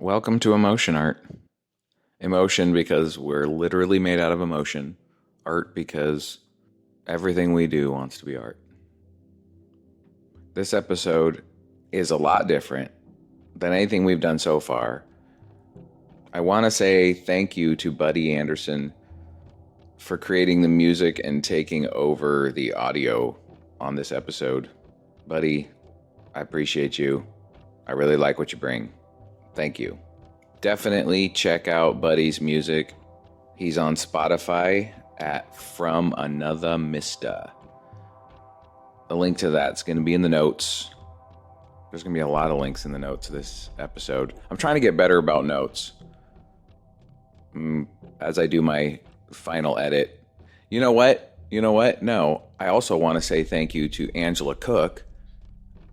Welcome to emotion art. Emotion because we're literally made out of emotion. Art because everything we do wants to be art. This episode is a lot different than anything we've done so far. I want to say thank you to Buddy Anderson for creating the music and taking over the audio on this episode. Buddy, I appreciate you. I really like what you bring. Thank you. Definitely check out Buddy's music. He's on Spotify at From Another Mista. The link to that's going to be in the notes. There's going to be a lot of links in the notes of this episode. I'm trying to get better about notes as I do my final edit. You know what? No, I also want to say thank you to Angela Cook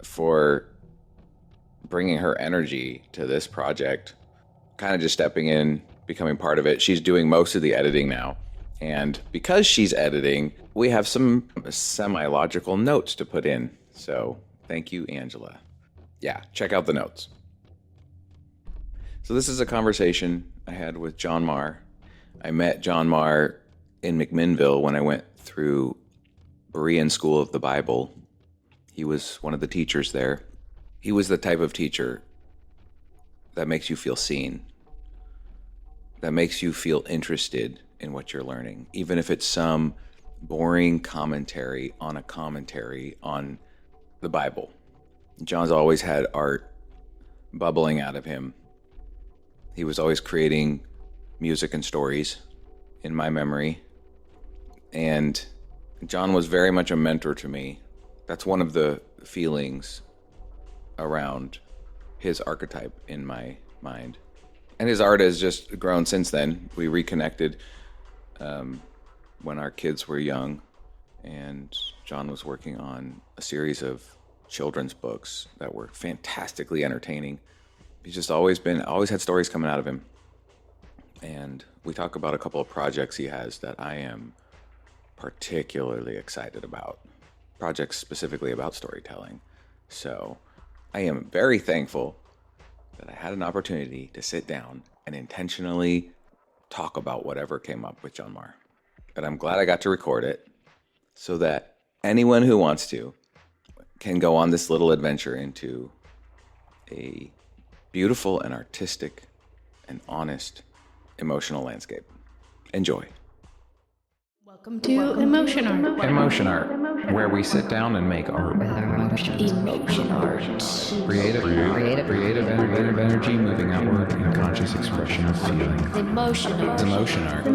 for bringing her energy to this project, kind of just stepping in, becoming part of it. She's doing most of the editing now. And because she's editing, we have some semi-logical notes to put in. So thank you, Angela. Yeah, check out the notes. So this is a conversation I had with Jonmar. I met Jonmar in McMinnville when I went through Berean School of the Bible. He was one of the teachers there. He was the type of teacher that makes you feel seen, that makes you feel interested in what you're learning, even if it's some boring commentary on the Bible. John's always had art bubbling out of him. He was always creating music and stories in my memory. And John was very much a mentor to me. That's one of the feelings around his archetype in my mind. And his art has just grown since then. We reconnected when our kids were young, and John was working on a series of children's books that were fantastically entertaining. He's just always had stories coming out of him. And we talk about a couple of projects he has that I am particularly excited about. Projects specifically about storytelling. So I am very thankful that I had an opportunity to sit down and intentionally talk about whatever came up with Jonmar. And I'm glad I got to record it so that anyone who wants to can go on this little adventure into a beautiful and artistic and honest emotional landscape. Enjoy. Welcome to Emotion Art. Emotion art, where we sit down and make art. Emotion Art. Creative energy moving outward in conscious expression of feeling. Emotion Art. Emotion art.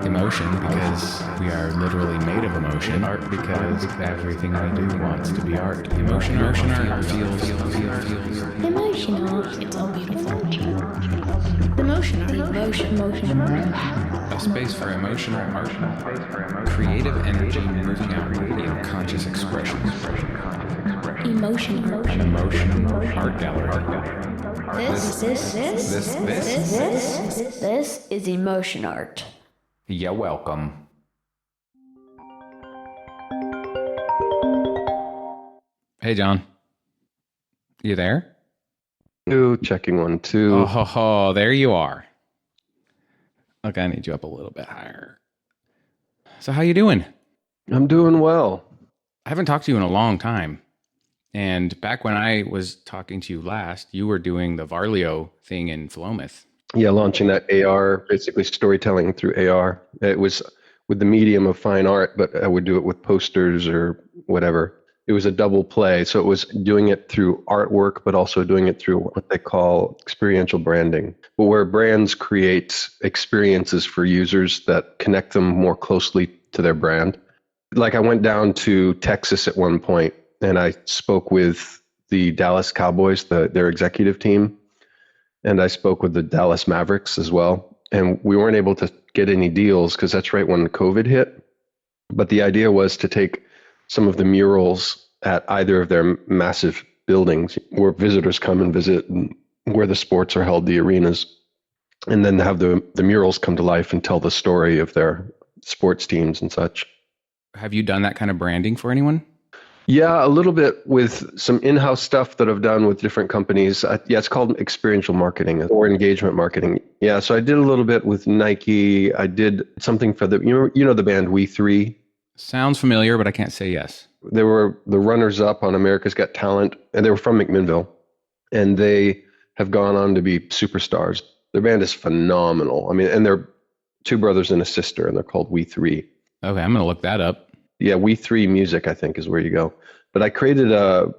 Emotion because we are literally made of emotion. Art because everything we do wants to be art. Emotion art feels. Emotion Art. It's all beautiful. Emotion Art. Emotion Art. A space for emotional art. Creative energy moving outward in conscious expression. Emotion Art. An emotion art gallery. This is Emotion Art. You're welcome. Hey, John. You there? Checking 1, 2. Oh, there you are. Okay, I need you up a little bit higher. So how you doing? I'm doing well. I haven't talked to you in a long time. And back when I was talking to you last, you were doing the Varleo thing in Philomath. Yeah, launching that AR, basically storytelling through AR. It was with the medium of fine art, but I would do it with posters or whatever. It was a double play. So it was doing it through artwork, but also doing it through what they call experiential branding, but where brands create experiences for users that connect them more closely to their brand. Like I went down to Texas at one point and I spoke with the Dallas Cowboys, their executive team. And I spoke with the Dallas Mavericks as well. And we weren't able to get any deals because that's right when COVID hit. But the idea was to take some of the murals at either of their massive buildings where visitors come and visit and where the sports are held, the arenas, and then have the murals come to life and tell the story of their sports teams and such. Have you done that kind of branding for anyone? Yeah, a little bit with some in-house stuff that I've done with different companies. Yeah, it's called experiential marketing or engagement marketing. Yeah, so I did a little bit with Nike. I did something for the the band We3. Sounds familiar, but I can't say yes. They were the runners-up on America's Got Talent, and they were from McMinnville, and they have gone on to be superstars. Their band is phenomenal. I mean, and they're two brothers and a sister, and they're called We3. Okay, I'm going to look that up. Yeah, We3 Music, I think, is where you go. But I created a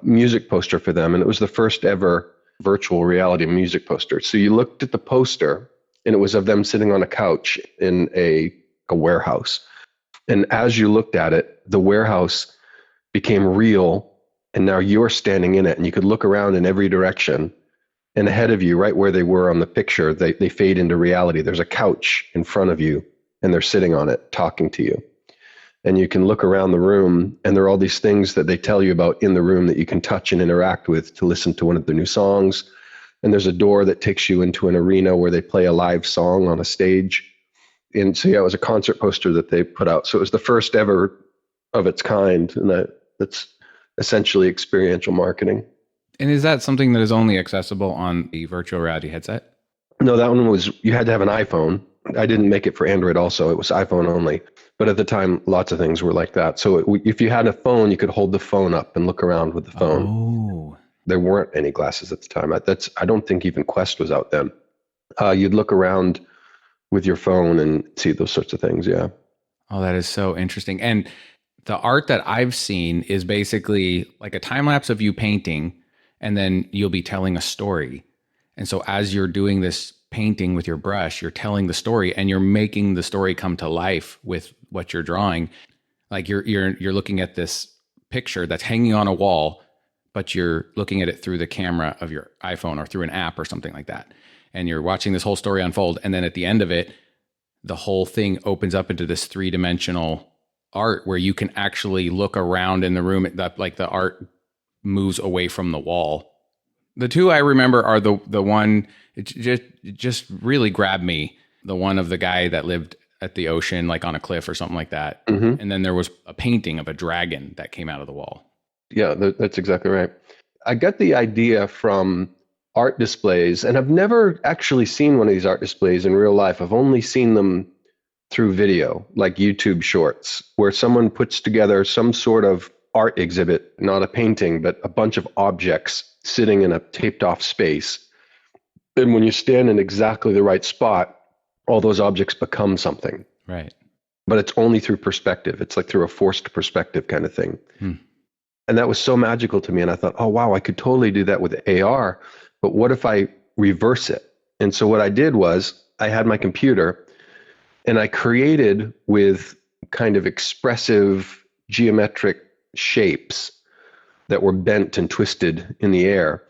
music poster for them, and it was the first ever virtual reality music poster. So you looked at the poster, and it was of them sitting on a couch in a warehouse. And as you looked at it, the warehouse became real, and now you're standing in it, and you could look around in every direction. And ahead of you, right where they were on the picture, they fade into reality. There's a couch in front of you, and they're sitting on it, talking to you. And you can look around the room, and there are all these things that they tell you about in the room that you can touch and interact with to listen to one of their new songs. And there's a door that takes you into an arena where they play a live song on a stage. And so, yeah, it was a concert poster that they put out. So it was the first ever of its kind. And that's essentially experiential marketing. And is that something that is only accessible on the virtual reality headset? No, that one was, you had to have an iPhone. I didn't make it for Android also. It was iPhone only. But at the time, lots of things were like that. So if you had a phone, you could hold the phone up and look around with the phone. Oh. There weren't any glasses at the time. I don't think even Quest was out then. You'd look around with your phone and see those sorts of things, yeah. Oh, that is so interesting. And the art that I've seen is basically like a time lapse of you painting, and then you'll be telling a story. And so as you're doing this painting with your brush, you're telling the story, and you're making the story come to life with what you're drawing. Like you're looking at this picture that's hanging on a wall, but you're looking at it through the camera of your iPhone or through an app or something like that. And you're watching this whole story unfold. And then at the end of it, the whole thing opens up into this 3-dimensional art where you can actually look around in the room. Like the art moves away from the wall. The two I remember are the one, it just really grabbed me. The one of the guy that lived at the ocean, like on a cliff or something like that. Mm-hmm. And then there was a painting of a dragon that came out of the wall. Yeah, that's exactly right. I got the idea from art displays, and I've never actually seen one of these art displays in real life. I've only seen them through video, like YouTube shorts, where someone puts together some sort of art exhibit, not a painting, but a bunch of objects sitting in a taped off space. And when you stand in exactly the right spot, all those objects become something. Right. But it's only through perspective. It's like through a forced perspective kind of thing. And that was so magical to me. And I thought, oh, wow, I could totally do that with AR. But what if I reverse it? And so what I did was I had my computer, and I created with kind of expressive geometric shapes that were bent and twisted in the air.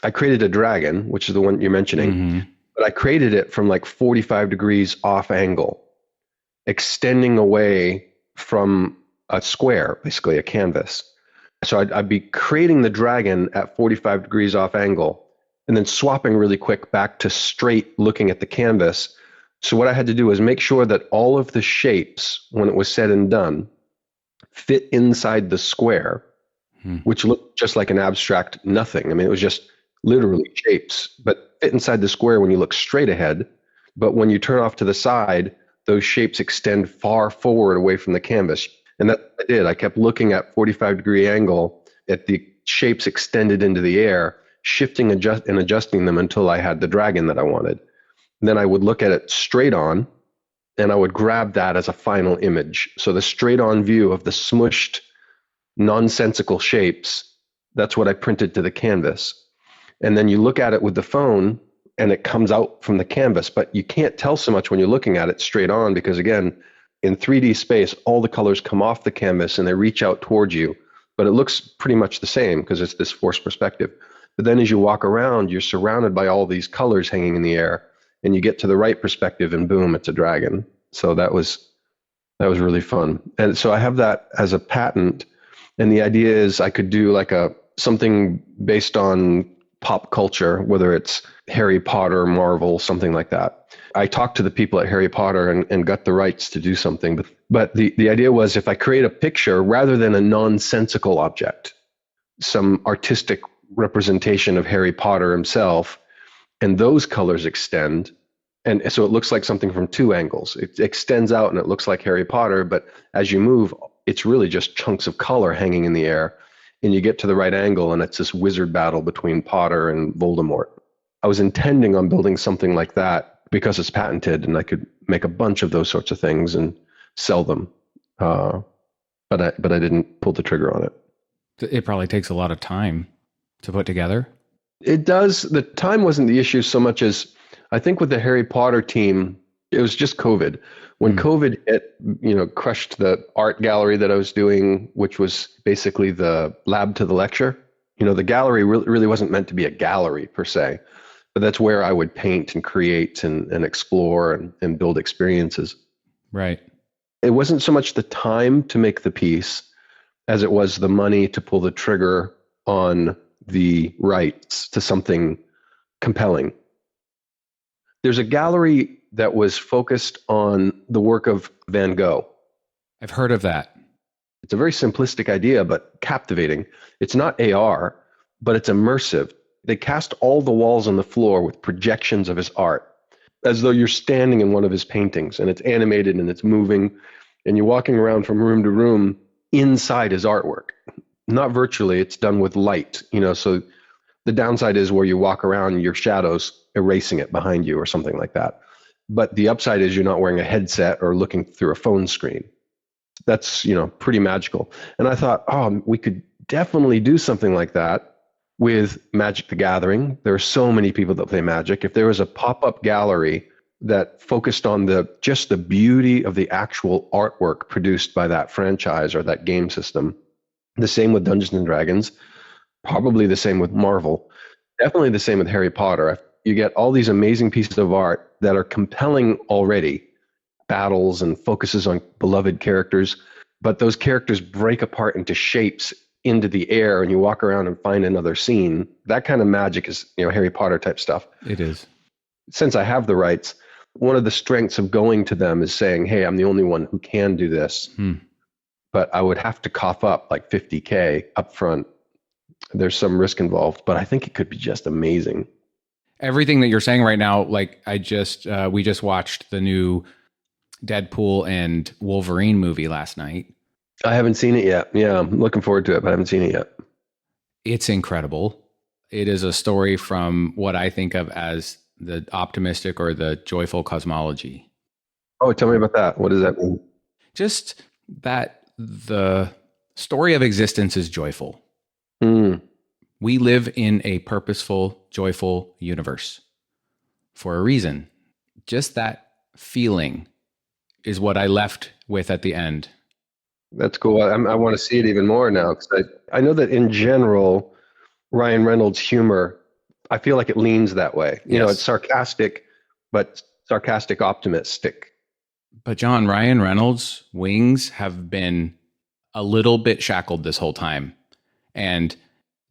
I created a dragon, which is the one you're mentioning. Mm-hmm. But I created it from like 45 degrees off angle, extending away from a square, basically a canvas. So I'd be creating the dragon at 45 degrees off angle and then swapping really quick back to straight looking at the canvas. So what I had to do was make sure that all of the shapes, when it was said and done, fit inside the square, which looked just like an abstract nothing. I mean, it was just literally shapes, but fit inside the square when you look straight ahead. But when you turn off to the side, those shapes extend far forward away from the canvas. And that I did. I kept looking at 45-degree angle at the shapes extended into the air, shifting and adjusting them until I had the dragon that I wanted. And then I would look at it straight on, and I would grab that as a final image. So the straight on view of the smushed, nonsensical shapes, that's what I printed to the canvas. And then you look at it with the phone, and it comes out from the canvas, but you can't tell so much when you're looking at it straight on, because again, in 3D space, all the colors come off the canvas and they reach out towards you, but it looks pretty much the same because it's this forced perspective. But then as you walk around, you're surrounded by all these colors hanging in the air, and you get to the right perspective and boom, it's a dragon. So that was really fun. And so I have that as a patent. And the idea is I could do like something based on pop culture, whether it's Harry Potter, Marvel, something like that. I talked to the people at Harry Potter and got the rights to do something. But the idea was, if I create a picture rather than a nonsensical object, some artistic representation of Harry Potter himself, and those colors extend, and so it looks like something from two angles. It extends out and it looks like Harry Potter, but as you move, it's really just chunks of color hanging in the air, and you get to the right angle and it's this wizard battle between Potter and Voldemort. I was intending on building something like that because it's patented and I could make a bunch of those sorts of things and sell them. But I didn't pull the trigger on it. It probably takes a lot of time to put together. It does. The time wasn't the issue so much as, I think with the Harry Potter team, it was just COVID. When COVID hit, crushed the art gallery that I was doing, which was basically the lab to the lecture. The gallery really wasn't meant to be a gallery per se, but that's where I would paint and create and explore and build experiences. Right. It wasn't so much the time to make the piece as it was the money to pull the trigger on the rights to something compelling. There's a gallery that was focused on the work of Van Gogh. I've heard of that. It's a very simplistic idea, but captivating. It's not AR, but it's immersive. They cast all the walls on the floor with projections of his art, as though you're standing in one of his paintings, and it's animated and it's moving, and you're walking around from room to room inside his artwork. Not virtually, it's done with light, so the downside is where you walk around, your shadows erasing it behind you or something like that. But the upside is you're not wearing a headset or looking through a phone screen. That's, pretty magical. And I thought, we could definitely do something like that with Magic the Gathering. There are so many people that play Magic. If there was a pop-up gallery that focused on just the beauty of the actual artwork produced by that franchise or that game system, the same with Dungeons and Dragons, probably the same with Marvel, definitely the same with Harry Potter. You get all these amazing pieces of art that are compelling already, battles and focuses on beloved characters, but those characters break apart into shapes into the air and you walk around and find another scene. That kind of magic is, Harry Potter type stuff. It is. Since I have the rights, one of the strengths of going to them is saying, hey, I'm the only one who can do this. But I would have to cough up like $50K up front. There's some risk involved, but I think it could be just amazing. Everything that you're saying right now, like we just watched the new Deadpool and Wolverine movie last night. I haven't seen it yet. Yeah, I'm looking forward to it, but I haven't seen it yet. It's incredible. It is a story from what I think of as the optimistic or the joyful cosmology. Oh, tell me about that. What does that mean? Just that the story of existence is joyful. We live in a purposeful, joyful universe for a reason. Just that feeling is what I left with at the end. That's cool. I want to see it even more now, because I know that in general, Ryan Reynolds' humor, I feel like it leans that way. It's sarcastic, but sarcastic optimistic. But John, Ryan Reynolds' wings have been a little bit shackled this whole time. And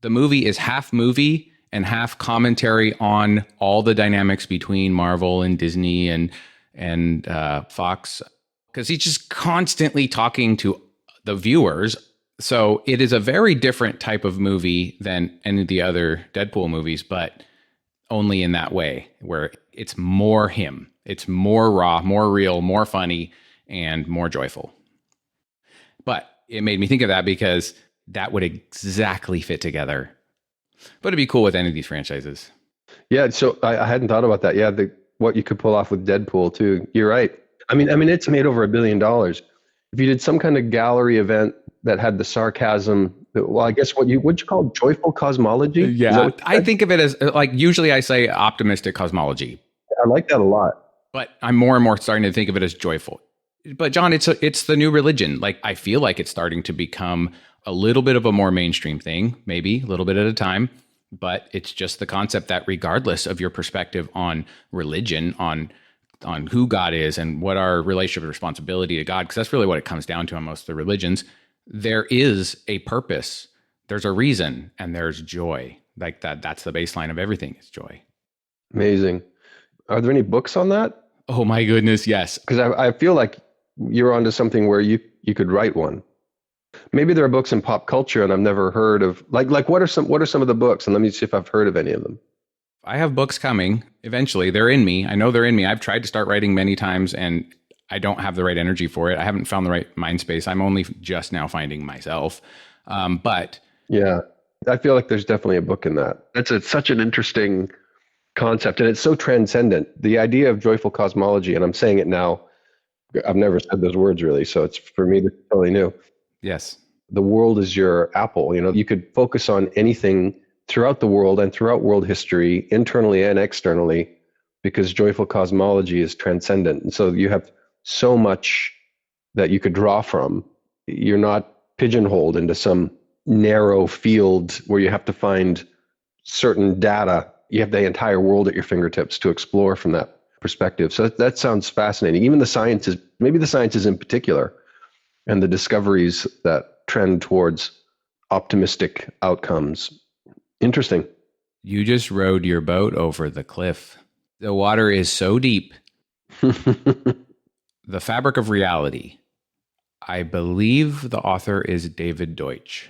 the movie is half movie and half commentary on all the dynamics between Marvel and Disney and Fox, because he's just constantly talking to the viewers. So it is a very different type of movie than any of the other Deadpool movies, but only in that way, where it's more him. It's more raw, more real, more funny, and more joyful. But it made me think of that because that would exactly fit together. But it'd be cool with any of these franchises. Yeah, so I hadn't thought about that. Yeah, what you could pull off with Deadpool too. You're right. I mean, it's made over $1 billion. If you did some kind of gallery event that had the sarcasm, well, I guess what'd you call it? Joyful cosmology? Yeah, I think of it as usually I say optimistic cosmology. I like that a lot. But I'm more and more starting to think of it as joyful. But John, it's the new religion. Like, I feel like it's starting to become a little bit of a more mainstream thing, maybe a little bit at a time. But it's just the concept that regardless of your perspective on religion, on who God is and what our relationship and responsibility to God, because that's really what it comes down to on most of the religions, there is a purpose, there's a reason, and there's joy. Like that's the baseline of everything is joy. Amazing. Are there any books on that? Oh my goodness, yes. Because I feel like you're onto something where you could write one. Maybe there are books in pop culture and I've never heard of. Like what are some of the books? And let me see if I've heard of any of them. I have books coming eventually. They're in me. I know they're in me. I've tried to start writing many times and I don't have the right energy for it. I haven't found the right mind space. I'm only just now finding myself. But yeah, I feel like there's definitely a book in that. It's such an interesting concept and it's so transcendent. The idea of joyful cosmology, and I'm saying it now, I've never said those words really, so it's for me totally new. Yes. The world is your apple. You could focus on anything throughout the world and throughout world history, internally and externally, because joyful cosmology is transcendent. And so you have so much that you could draw from. You're not pigeonholed into some narrow field where you have to find certain data. You have the entire world at your fingertips to explore from that perspective. So that sounds fascinating. Even the sciences, maybe the sciences in particular, and the discoveries that trend towards optimistic outcomes. Interesting. You just rode your boat over the cliff. The water is so deep. The Fabric of Reality. I believe the author is David Deutsch.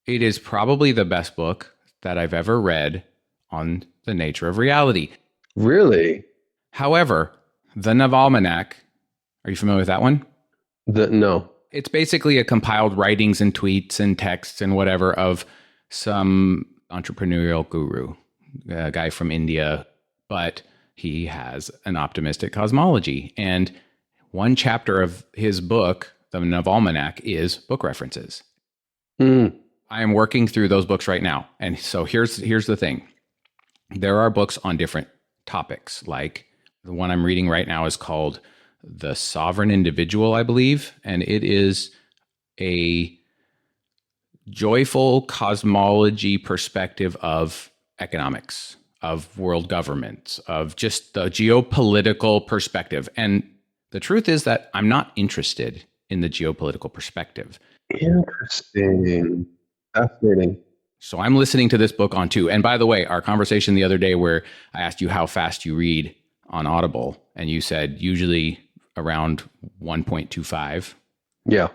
It is probably the best book that I've ever read on the nature of reality. Really? However, the Navalmanac, are you familiar with that one? No. It's basically a compiled writings and tweets and texts and whatever of some entrepreneurial guru, a guy from India, but he has an optimistic cosmology. And one chapter of his book, the Navalmanac, is book references. I am working through those books right now. And so here's the thing. There are books on different topics. Like the one I'm reading right now is called The Sovereign Individual, I believe. And it is a joyful cosmology perspective of economics, of world governments, of just the geopolitical perspective. And the truth is that I'm not interested in the geopolitical perspective. Interesting. Fascinating. So I'm listening to this book on two. And by the way, our conversation the other day where I asked you how fast you read on Audible, and you said usually around 1.25. Yeah.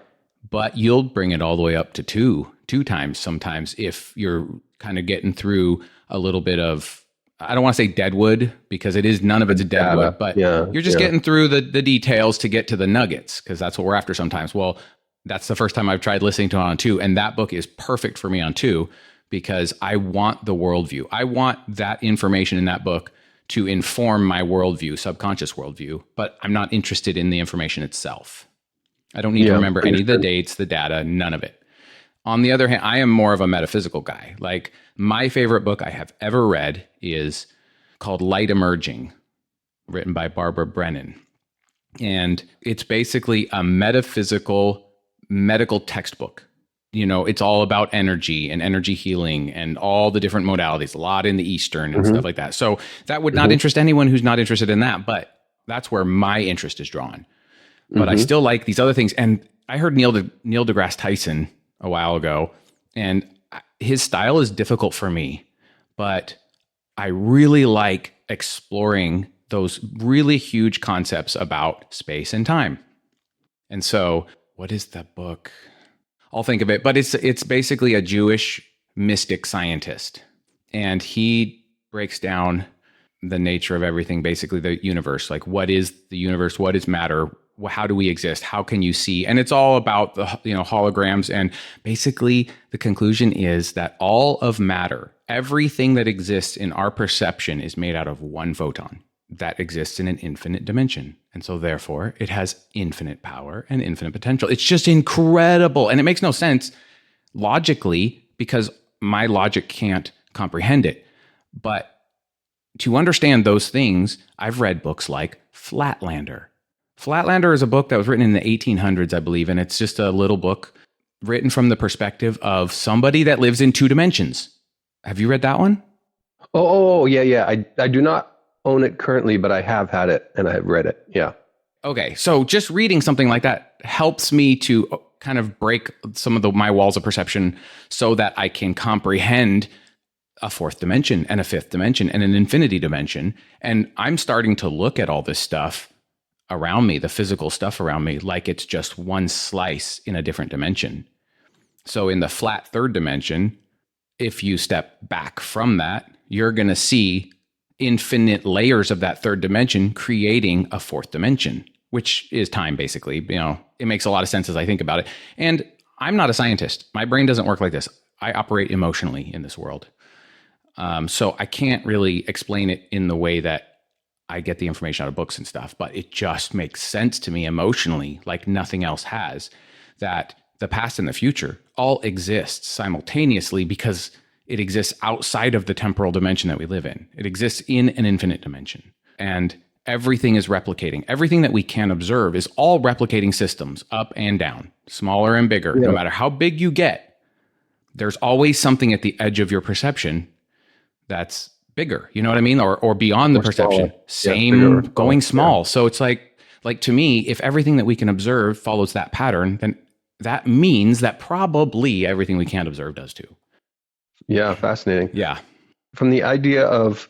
But you'll bring it all the way up to two times sometimes if you're kind of getting through a little bit of, I don't want to say deadwood because it is, none of it's deadwood, but you're just getting through the details to get to the nuggets, because that's what we're after sometimes. Well, that's the first time I've tried listening to it on two, and that book is perfect for me on two because I want the worldview. I want that information in that book to inform my worldview, subconscious worldview, but I'm not interested in the information itself. I don't need to remember any of the dates, the data, none of it. On the other hand, I am more of a metaphysical guy. Like my favorite book I have ever read is called Light Emerging, written by Barbara Brennan. And it's basically a metaphysical medical textbook. It's all about energy and energy healing and all the different modalities, a lot in the Eastern and stuff like that. So that would not interest anyone who's not interested in that, but that's where my interest is drawn. But I still like these other things. And I heard Neil deGrasse Tyson a while ago, and his style is difficult for me, but I really like exploring those really huge concepts about space and time. And so what is that book? I'll think of it, but it's basically a Jewish mystic scientist, and he breaks down the nature of everything, basically the universe. Like, what is the universe? What is matter? How do we exist? How can you see? And it's all about the holograms. And basically the conclusion is that all of matter, everything that exists in our perception, is made out of one photon that exists in an infinite dimension. And so therefore it has infinite power and infinite potential. It's just incredible. And it makes no sense logically because my logic can't comprehend it. But to understand those things, I've read books like Flatlander. Flatlander is a book that was written in the 1800s, I believe, and it's just a little book written from the perspective of somebody that lives in two dimensions. Have you read that one? Oh, yeah. I do not own it currently, but I have had it and I have read it. Yeah. Okay, so just reading something like that helps me to kind of break some of my walls of perception so that I can comprehend a fourth dimension and a fifth dimension and an infinity dimension. And I'm starting to look at all this stuff around me, the physical stuff around me, like it's just one slice in a different dimension. So in the flat third dimension, if you step back from that, you're going to see infinite layers of that third dimension creating a fourth dimension, which is time, basically. You know, it makes a lot of sense as I think about it. And I'm not a scientist. My brain doesn't work like this. I operate emotionally in this world. So I can't really explain it in the way that I get the information out of books and stuff, but it just makes sense to me emotionally, like nothing else has, that the past and the future all exist simultaneously because it exists outside of the temporal dimension that we live in. It exists in an infinite dimension. And everything is replicating. Everything that we can observe is all replicating systems, up and down, smaller and bigger. No matter how big you get, there's always something at the edge of your perception that's bigger. You know what I mean? Or beyond the perception. Same, going small. Yeah. So it's like to me, if everything that we can observe follows that pattern, then that means that probably everything we can't observe does too. Yeah, fascinating. Yeah. From the idea of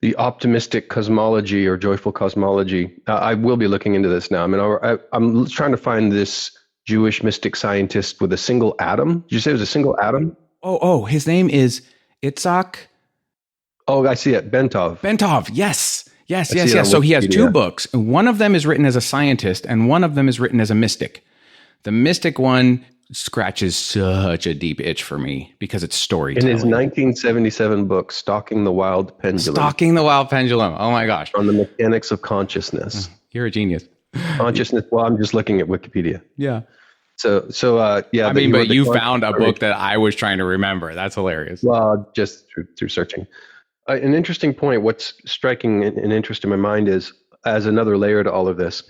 the optimistic cosmology or joyful cosmology, I will be looking into this now. I mean, I'm trying to find this Jewish mystic scientist with a single atom. Did you say it was a single atom? Oh, his name is Itzhak. Oh, I see it. Bentov. Yes. So he has two books. One of them is written as a scientist and one of them is written as a mystic. The mystic one scratches such a deep itch for me because it's storytelling. In his 1977 book, Stalking the Wild Pendulum. Oh my gosh. On the mechanics of consciousness. You're a genius. Consciousness. Well, I'm just looking at Wikipedia. Yeah. So yeah. I mean, but you found a book that I was trying to remember. That's hilarious. Well, just through searching. An interesting point, what's striking an interest in my mind is, as another layer to all of this,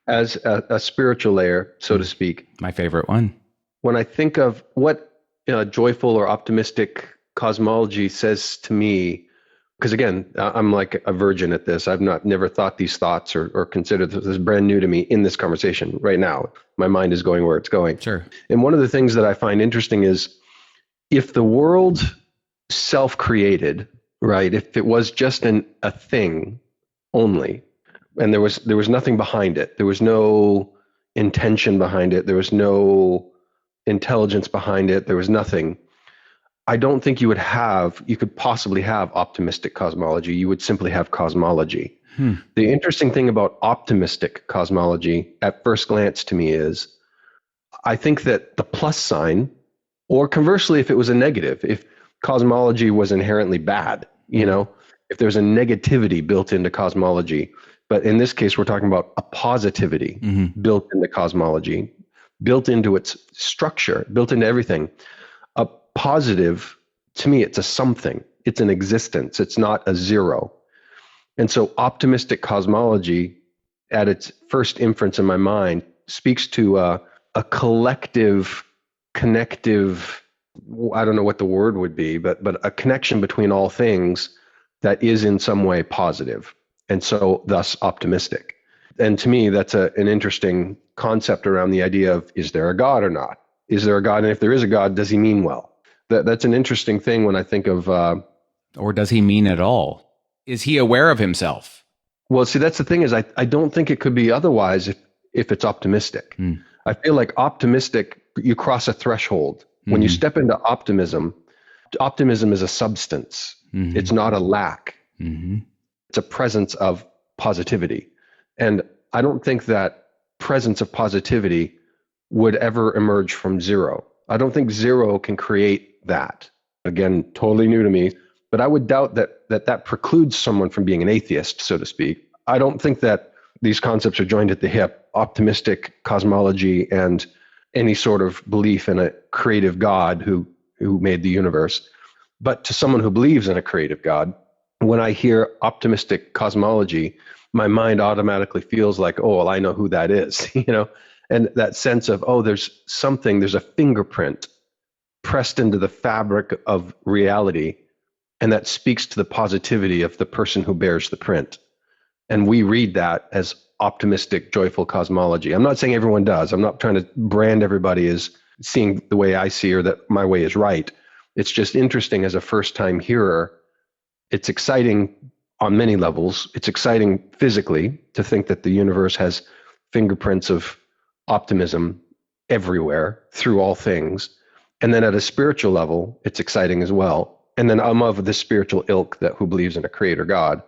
as a spiritual layer, so to speak. My favorite one. When I think of what joyful or optimistic cosmology says to me, because again, I'm like a virgin at this. I've never thought these thoughts or considered this is brand new to me in this conversation right now. My mind is going where it's going. Sure. And one of the things that I find interesting is if the world self-created, right? If it was just a thing only, and there was nothing behind it, there was no intention behind it, there was no intelligence behind it, there was nothing. I don't think you could possibly have optimistic cosmology. You would simply have cosmology. The interesting thing about optimistic cosmology at first glance to me is, I think that the plus sign, or conversely, if it was a negative, if cosmology was inherently bad, if there's a negativity built into cosmology, but in this case, we're talking about a positivity built into cosmology, built into its structure, built into everything. A positive, to me, it's a something. It's an existence. It's not a zero. And so optimistic cosmology, at its first inference in my mind, speaks to a collective, connective, I don't know what the word would be, but a connection between all things that is in some way positive, and so thus optimistic. And to me, that's an interesting concept around the idea of, is there a God or not? Is there a God? And if there is a God, does he mean well? That's an interesting thing when I think of... or does he mean at all? Is he aware of himself? Well, see, that's the thing is I don't think it could be otherwise if it's optimistic. I feel like optimistic, you cross a threshold. When you step into optimism is a substance. It's not a lack. It's a presence of positivity. And I don't think that presence of positivity would ever emerge from zero. I don't think zero can create that. Again, totally new to me, but I would doubt that precludes someone from being an atheist, so to speak. I don't think that these concepts are joined at the hip, optimistic cosmology and any sort of belief in a creative God who made the universe. But to someone who believes in a creative God, when I hear optimistic cosmology, my mind automatically feels like, oh, well, I know who that is, and that sense of, oh, there's a fingerprint pressed into the fabric of reality, and that speaks to the positivity of the person who bears the print. And we read that as optimistic, joyful cosmology. I'm not saying everyone does. I'm not trying to brand everybody as seeing the way I see or that my way is right. It's just interesting as a first-time hearer. It's exciting on many levels. It's exciting physically to think that the universe has fingerprints of optimism everywhere through all things. And then at a spiritual level, it's exciting as well. And then I'm of the spiritual ilk who believes in a creator God.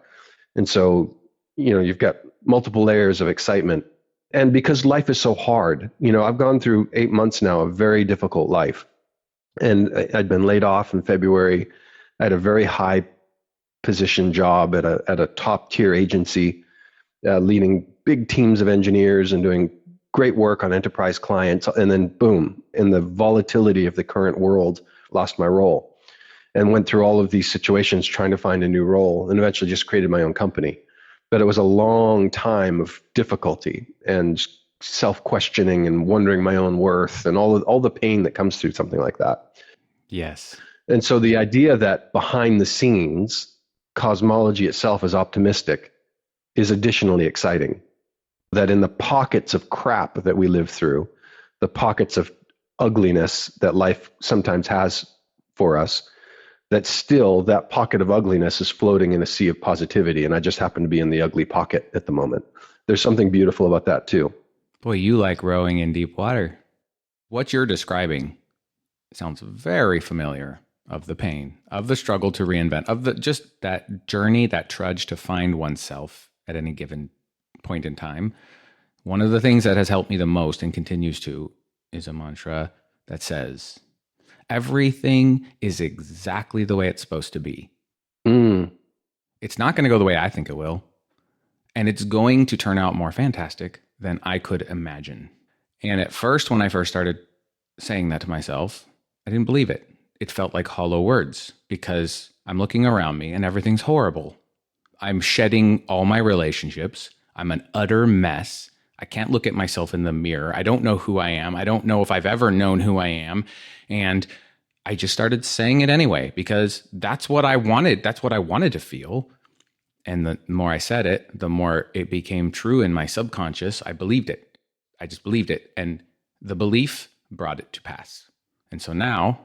And so, you've got multiple layers of excitement. And because life is so hard, I've gone through 8 months now of very difficult life. And I'd been laid off in February. I had a very high position job at a top tier agency, leading big teams of engineers and doing great work on enterprise clients. And then boom, in the volatility of the current world, lost my role and went through all of these situations trying to find a new role, and eventually just created my own company. But it was a long time of difficulty and self-questioning and wondering my own worth and all the pain that comes through something like that. Yes. And so the idea that behind the scenes, cosmology itself is optimistic is additionally exciting. That in the pockets of crap that we live through, the pockets of ugliness that life sometimes has for us, that still that pocket of ugliness is floating in a sea of positivity. And I just happen to be in the ugly pocket at the moment. There's something beautiful about that too. Boy, you like rowing in deep water. What you're describing sounds very familiar, of the pain, of the struggle to reinvent, of just that journey, that trudge to find oneself at any given point in time. One of the things that has helped me the most and continues to is a mantra that says, everything is exactly the way it's supposed to be. It's not going to go the way I think it will. And it's going to turn out more fantastic than I could imagine. And at first, when I first started saying that to myself, I didn't believe it. It felt like hollow words because I'm looking around me and everything's horrible. I'm shedding all my relationships. I'm an utter mess. I can't look at myself in the mirror. I don't know who I am. I don't know if I've ever known who I am. And I just started saying it anyway because that's what I wanted. That's what I wanted to feel. And the more I said it, the more it became true in my subconscious. I believed it. I just believed it. And the belief brought it to pass. And so now,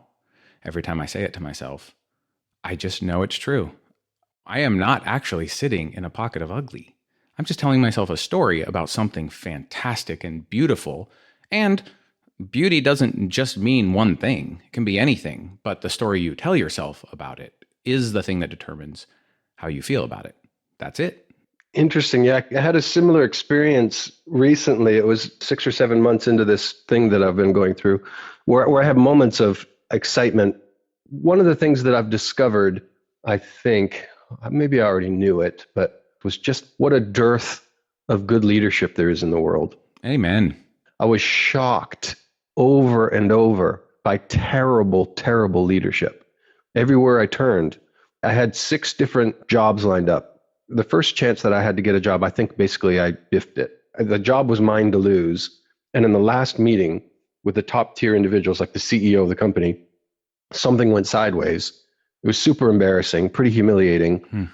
every time I say it to myself, I just know it's true. I am not actually sitting in a pocket of ugly. I'm just telling myself a story about something fantastic and beautiful. And beauty doesn't just mean one thing. It can be anything. But the story you tell yourself about it is the thing that determines how you feel about it. That's it. Interesting. Yeah, I had a similar experience recently. It was 6 or 7 months into this thing that I've been going through where I have moments of excitement. One of the things that I've discovered, I think, maybe I already knew it, but was just what a dearth of good leadership there is in the world. Amen. I was shocked over and over by terrible, terrible leadership. Everywhere I turned, I had 6 different jobs lined up. The first chance that I had to get a job, I think basically I biffed it. The job was mine to lose. And in the last meeting with the top tier individuals, like the CEO of the company, something went sideways. It was super embarrassing, pretty humiliating.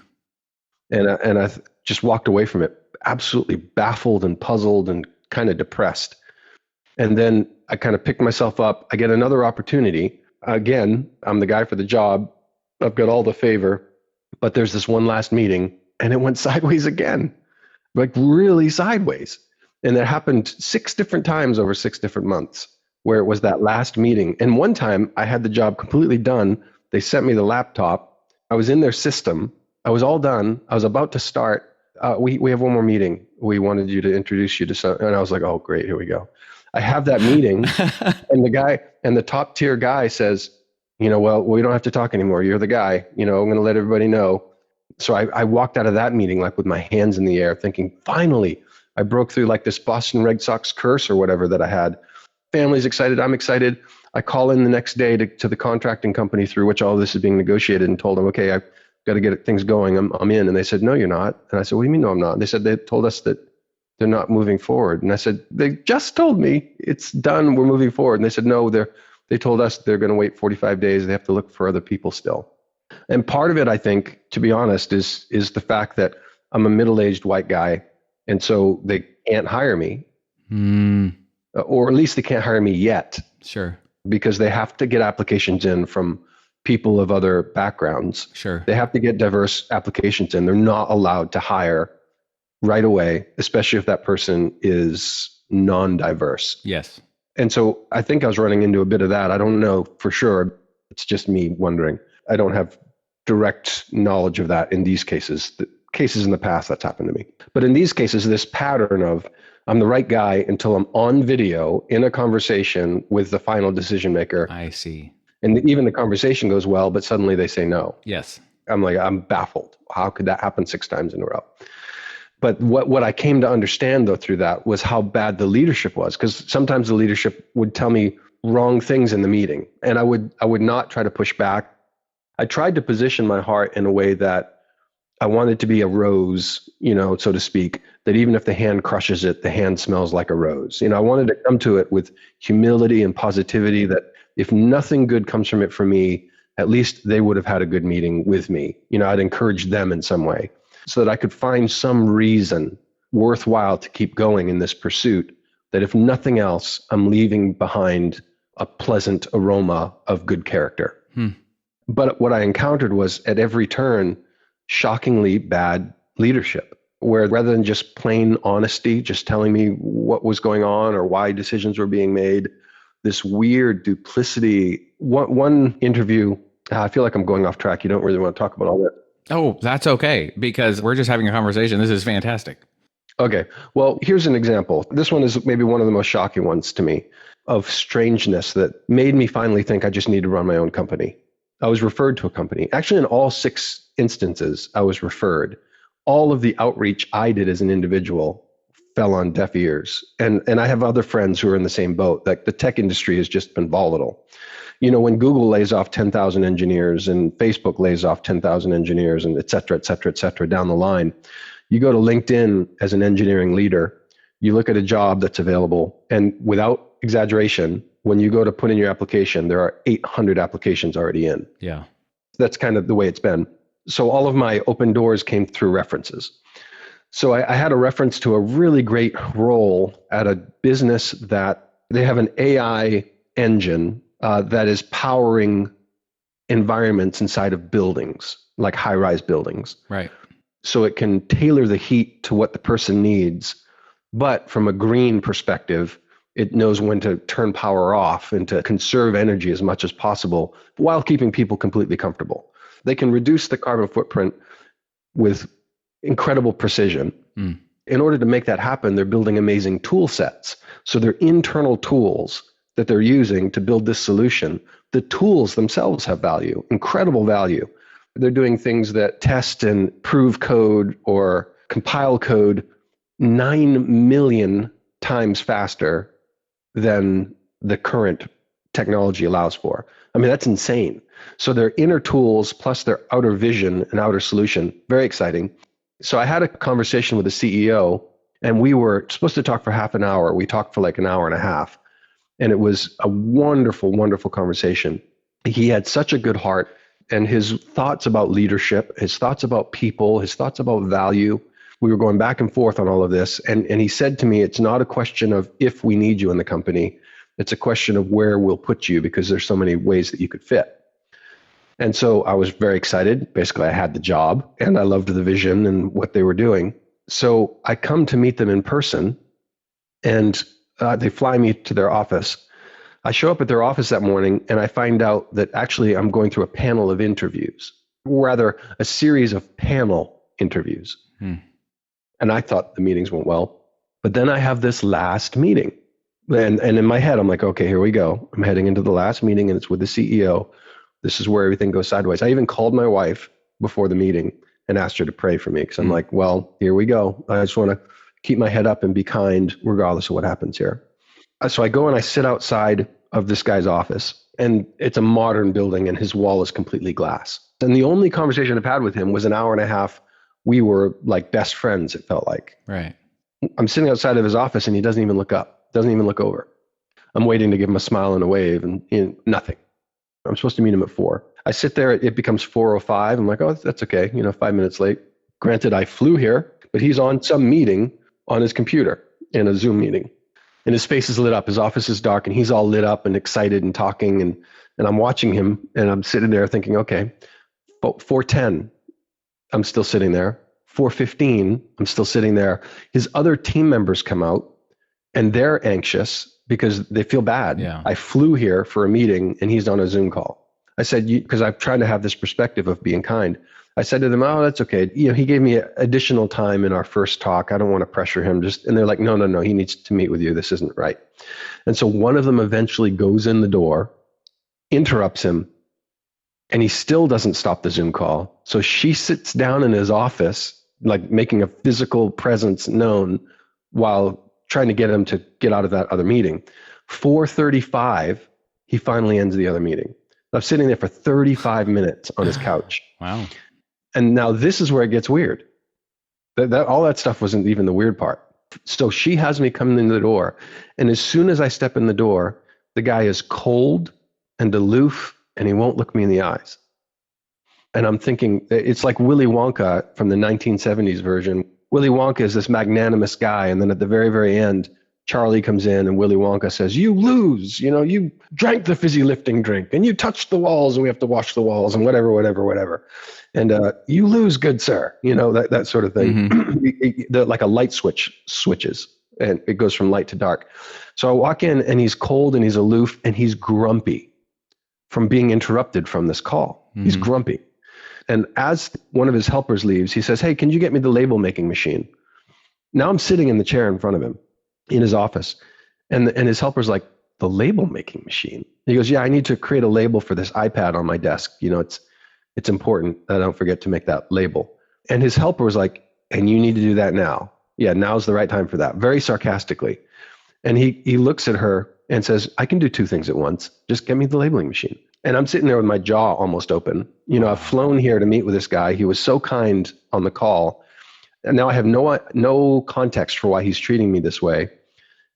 And I just walked away from it, absolutely baffled and puzzled and kind of depressed. And then I kind of picked myself up. I get another opportunity. Again, I'm the guy for the job. I've got all the favor, but there's this one last meeting and it went sideways again, like really sideways. And it happened 6 different times over 6 different months where it was that last meeting. And one time I had the job completely done. They sent me the laptop. I was in their system. I was all done. I was about to start. We have one more meeting. We wanted you to introduce you to some, and I was like, oh, great. Here we go. I have that meeting and the top tier guy says, well, we don't have to talk anymore. You're the guy, I'm going to let everybody know. So I walked out of that meeting like with my hands in the air thinking, finally, I broke through like this Boston Red Sox curse or whatever that I had. Family's excited. I'm excited. I call in the next day to the contracting company through which all this is being negotiated and told them, okay, I've got to get things going. I'm in. And they said, no, you're not. And I said, what do you mean, no, I'm not? And they said, they told us that they're not moving forward. And I said, they just told me it's done. We're moving forward. And they said, no, they told us they're going to wait 45 days. They have to look for other people still. And part of it, I think, to be honest, is the fact that I'm a middle-aged white guy. And so they can't hire me, or at least they can't hire me yet. Sure. Because they have to get applications in from people of other backgrounds. Sure. They have to get diverse applications in. They're not allowed to hire right away, especially if that person is non-diverse. Yes. And so I think I was running into a bit of that. I don't know for sure. It's just me wondering. I don't have direct knowledge of that in these cases. The cases in the past that's happened to me. But in these cases, this pattern of I'm the right guy until I'm on video in a conversation with the final decision maker. I see. And even the conversation goes well, but suddenly they say no. Yes. I'm baffled. How could that happen 6 times in a row? But what I came to understand, though, through that was how bad the leadership was, because sometimes the leadership would tell me wrong things in the meeting, and I would not try to push back. I tried to position my heart in a way that I wanted to be a rose, so to speak, that even if the hand crushes it, the hand smells like a rose. I wanted to come to it with humility and positivity, that if nothing good comes from it for me, at least they would have had a good meeting with me. I'd encourage them in some way, so that I could find some reason worthwhile to keep going in this pursuit, that if nothing else, I'm leaving behind a pleasant aroma of good character. But what I encountered was at every turn, shockingly bad leadership, where rather than just plain honesty, just telling me what was going on or why decisions were being made, this weird duplicity. One interview, I feel like I'm going off track. You don't really want to talk about all that. Oh, that's okay, because we're just having a conversation. This is fantastic. Okay. Well, here's an example. This one is maybe one of the most shocking ones to me, of strangeness that made me finally think I just need to run my own company. I was referred to a company. Actually, in all 6 instances, I was referred. All of the outreach I did as an individual fell on deaf ears. And I have other friends who are in the same boat. Like, the tech industry has just been volatile. When Google lays off 10,000 engineers and Facebook lays off 10,000 engineers and et cetera, down the line, you go to LinkedIn as an engineering leader, you look at a job that's available, and without exaggeration, when you go to put in your application, there are 800 applications already in. Yeah. That's kind of the way it's been. So all of my open doors came through references. So I had a reference to a really great role at a business that they have an AI engine that is powering environments inside of buildings, like high-rise buildings. Right. So it can tailor the heat to what the person needs. But from a green perspective, it knows when to turn power off and to conserve energy as much as possible while keeping people completely comfortable. They can reduce the carbon footprint with incredible precision. In order to make that happen, they're building amazing tool sets. So their internal tools that they're using to build this solution, the tools themselves have value, incredible value. They're doing things that test and prove code or compile code 9 million times faster than the current technology allows for. I mean, that's insane. So their inner tools plus their outer vision and outer solution, very exciting. So I had a conversation with the CEO, and we were supposed to talk for half an hour. We talked for like an hour and a half. And it was a wonderful, wonderful conversation. He had such a good heart, and his thoughts about leadership, his thoughts about people, his thoughts about value. We were going back and forth on all of this. And he said to me, it's not a question of if we need you in the company. It's a question of where we'll put you, because there's so many ways that you could fit. And so I was very excited. Basically, I had the job and I loved the vision and what they were doing. So I come to meet them in person, and they fly me to their office. I show up at their office that morning, and I find out that actually I'm going through a panel of interviews, rather a series of panel interviews. And I thought the meetings went well. But then I have this last meeting. And in my head, I'm like, okay, here we go. I'm heading into the last meeting, and it's with the CEO. This is where everything goes sideways. I even called my wife before the meeting and asked her to pray for me, because I'm like, well, here we go. I just want to keep my head up and be kind regardless of what happens here. So I go and I sit outside of this guy's office, and it's a modern building, and his wall is completely glass. And the only conversation I've had with him was an hour and a half. We were like best friends, it felt like. Right. I'm sitting outside of his office, and he doesn't even look up, doesn't even look over. I'm waiting to give him a smile and a wave, and nothing. I'm supposed to meet him at 4. I sit there, it becomes 4:05. I'm like, oh, that's okay. 5 minutes late. Granted, I flew here, but he's on some meeting on his computer in a Zoom meeting. And his face is lit up. His office is dark, and he's all lit up and excited and talking. And And I'm watching him and I'm sitting there thinking, okay, 4:10, I'm still sitting there. 4:15, I'm still sitting there. His other team members come out and they're anxious because they feel bad. Yeah. I flew here for a meeting and he's on a Zoom call. I said, because I'm trying to have this perspective of being kind. I said to them, oh, that's okay. He gave me additional time in our first talk. I don't want to pressure him. And they're like, no, he needs to meet with you. This isn't right. And so one of them eventually goes in the door, interrupts him, and he still doesn't stop the Zoom call. So she sits down in his office, like making a physical presence known while trying to get him to get out of that other meeting. 4:35, he finally ends the other meeting. I'm sitting there for 35 minutes on his couch. Wow. And now this is where it gets weird. All that stuff wasn't even the weird part. So she has me come in the door. And as soon as I step in the door, the guy is cold and aloof and he won't look me in the eyes. And I'm thinking, it's like Willy Wonka from the 1970s version. Willy Wonka is this magnanimous guy. And then at the very, very end, Charlie comes in and Willy Wonka says, you lose, you drank the fizzy lifting drink and you touched the walls and we have to wash the walls and whatever. And you lose, good sir, that sort of thing. Mm-hmm. Like a light switches and it goes from light to dark. So I walk in and he's cold and he's aloof and he's grumpy from being interrupted from this call. Mm-hmm. He's grumpy. And as one of his helpers leaves, he says, hey, can you get me the label making machine? Now I'm sitting in the chair in front of him in his office. And his helper's like, the label making machine? He goes, yeah, I need to create a label for this iPad on my desk. It's important that I don't forget to make that label. And his helper was like, and you need to do that now. Yeah, now's the right time for that. Very sarcastically. And he looks at her and says, I can do two things at once. Just get me the labeling machine. And I'm sitting there with my jaw almost open. I've flown here to meet with this guy. He was so kind on the call. And now I have no context for why he's treating me this way.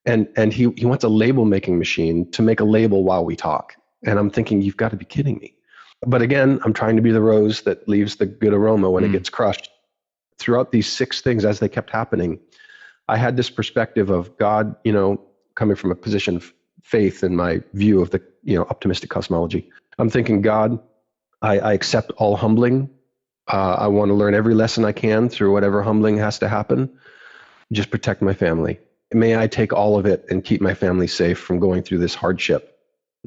And he wants a label making machine to make a label while we talk. And I'm thinking, you've got to be kidding me. But again, I'm trying to be the rose that leaves the good aroma when it gets crushed. Throughout these 6 things, as they kept happening, I had this perspective of God, coming from a position of faith in my view of the, optimistic cosmology. I'm thinking, God, I accept all humbling. I want to learn every lesson I can through whatever humbling has to happen. Just protect my family. May I take all of it and keep my family safe from going through this hardship.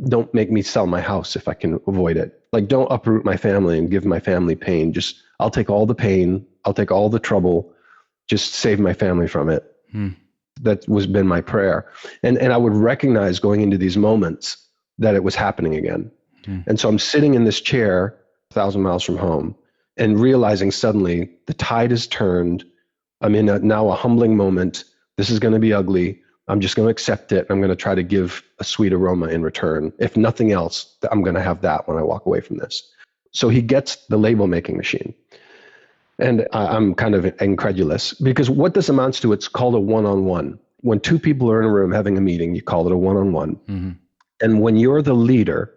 Don't make me sell my house if I can avoid it. Like, don't uproot my family and give my family pain. I'll take all the pain. I'll take all the trouble. Just save my family from it. That was been my prayer. And I would recognize going into these moments that it was happening again. And so I'm sitting in this chair 1,000 miles from home and realizing suddenly the tide has turned. I'm in now a humbling moment. This is going to be ugly. I'm just going to accept it. I'm going to try to give a sweet aroma in return. If nothing else, I'm going to have that when I walk away from this. So he gets the label making machine. And I'm kind of incredulous because what this amounts to, it's called a one-on-one. When 2 people are in a room having a meeting, you call it a one-on-one. Mm-hmm. And when you're the leader,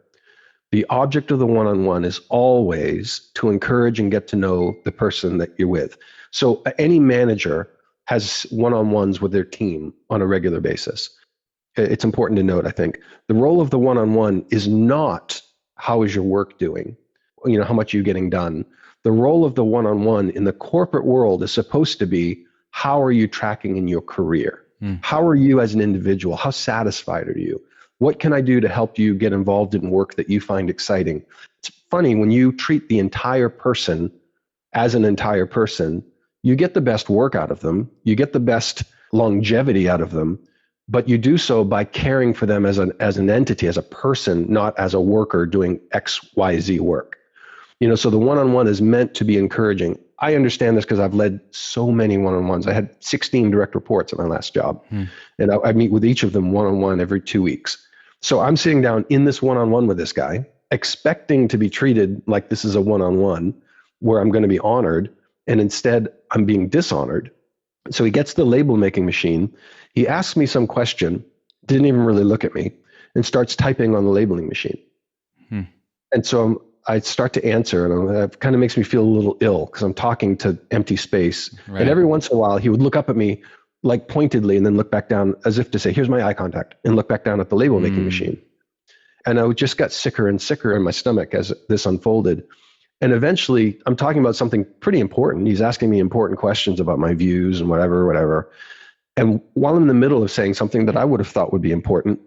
the object of the one-on-one is always to encourage and get to know the person that you're with. So any manager has one-on-ones with their team on a regular basis. It's important to note, I think. The role of the one-on-one is not how is your work doing, how much are you getting done. The role of the one-on-one in the corporate world is supposed to be, how are you tracking in your career? How are you as an individual? How satisfied are you? What can I do to help you get involved in work that you find exciting? It's funny, when you treat the entire person as an entire person, you get the best work out of them. You get the best longevity out of them, but you do so by caring for them as an entity, as a person, not as a worker doing X, Y, Z work. So the one-on-one is meant to be encouraging. I understand this because I've led so many one-on-ones. I had 16 direct reports at my last job, and I meet with each of them one-on-one every 2 weeks. So I'm sitting down in this one-on-one with this guy, expecting to be treated like this is a one-on-one where I'm going to be honored, and instead I'm being dishonored. So he gets the label making machine. He asks me some question, didn't even really look at me, and starts typing on the labeling machine. And so I start to answer, and it kind of makes me feel a little ill because I'm talking to empty space. Right. And every once in a while, he would look up at me like pointedly and then look back down as if to say, here's my eye contact, and look back down at the label making machine. And I just got sicker and sicker in my stomach as this unfolded. And eventually, I'm talking about something pretty important. He's asking me important questions about my views and whatever. And while I'm in the middle of saying something that I would have thought would be important,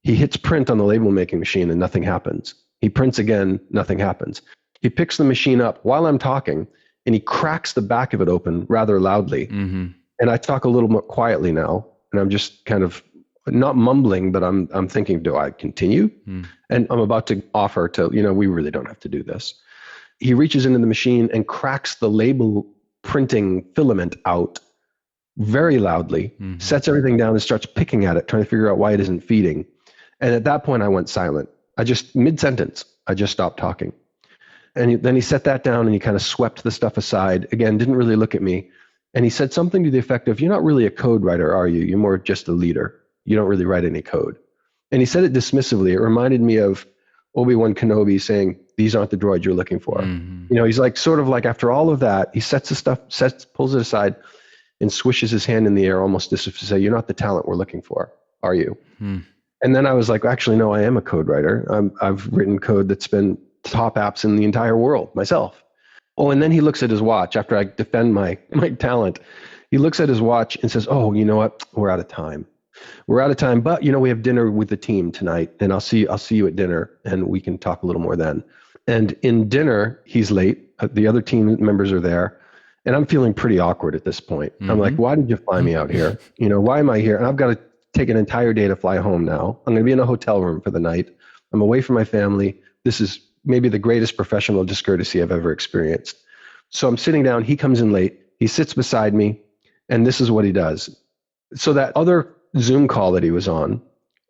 he hits print on the label making machine and nothing happens. He prints again, nothing happens. He picks the machine up while I'm talking and he cracks the back of it open rather loudly. Mm-hmm. And I talk a little more quietly now. And I'm just kind of not mumbling, but I'm thinking, do I continue? And I'm about to offer to, we really don't have to do this. He reaches into the machine and cracks the label printing filament out very loudly, sets everything down and starts picking at it, trying to figure out why it isn't feeding. And at that point, I went silent. Mid-sentence, I just stopped talking. And then he set that down and he kind of swept the stuff aside. Again, didn't really look at me. And he said something to the effect of, you're not really a code writer, are you? You're more just a leader. You don't really write any code. And he said it dismissively. It reminded me of Obi-Wan Kenobi saying, these aren't the droids you're looking for. He's like, sort of like after all of that, he sets the stuff, pulls it aside and swishes his hand in the air almost as if to say, you're not the talent we're looking for, are you? And then I was like, actually, no, I am a code writer. I've written code that's been top apps in the entire world myself. Oh, and then he looks at his watch after I defend my talent. He looks at his watch and says, oh, you know what? We're out of time. But we have dinner with the team tonight and I'll see you at dinner and we can talk a little more then. And in dinner, he's late. The other team members are there. And I'm feeling pretty awkward at this point. I'm like, why did you fly me out here? Why am I here? And I've got to take an entire day to fly home now. I'm going to be in a hotel room for the night. I'm away from my family. This is maybe the greatest professional discourtesy I've ever experienced. So I'm sitting down. He comes in late. He sits beside me. And this is what he does. So that other Zoom call that he was on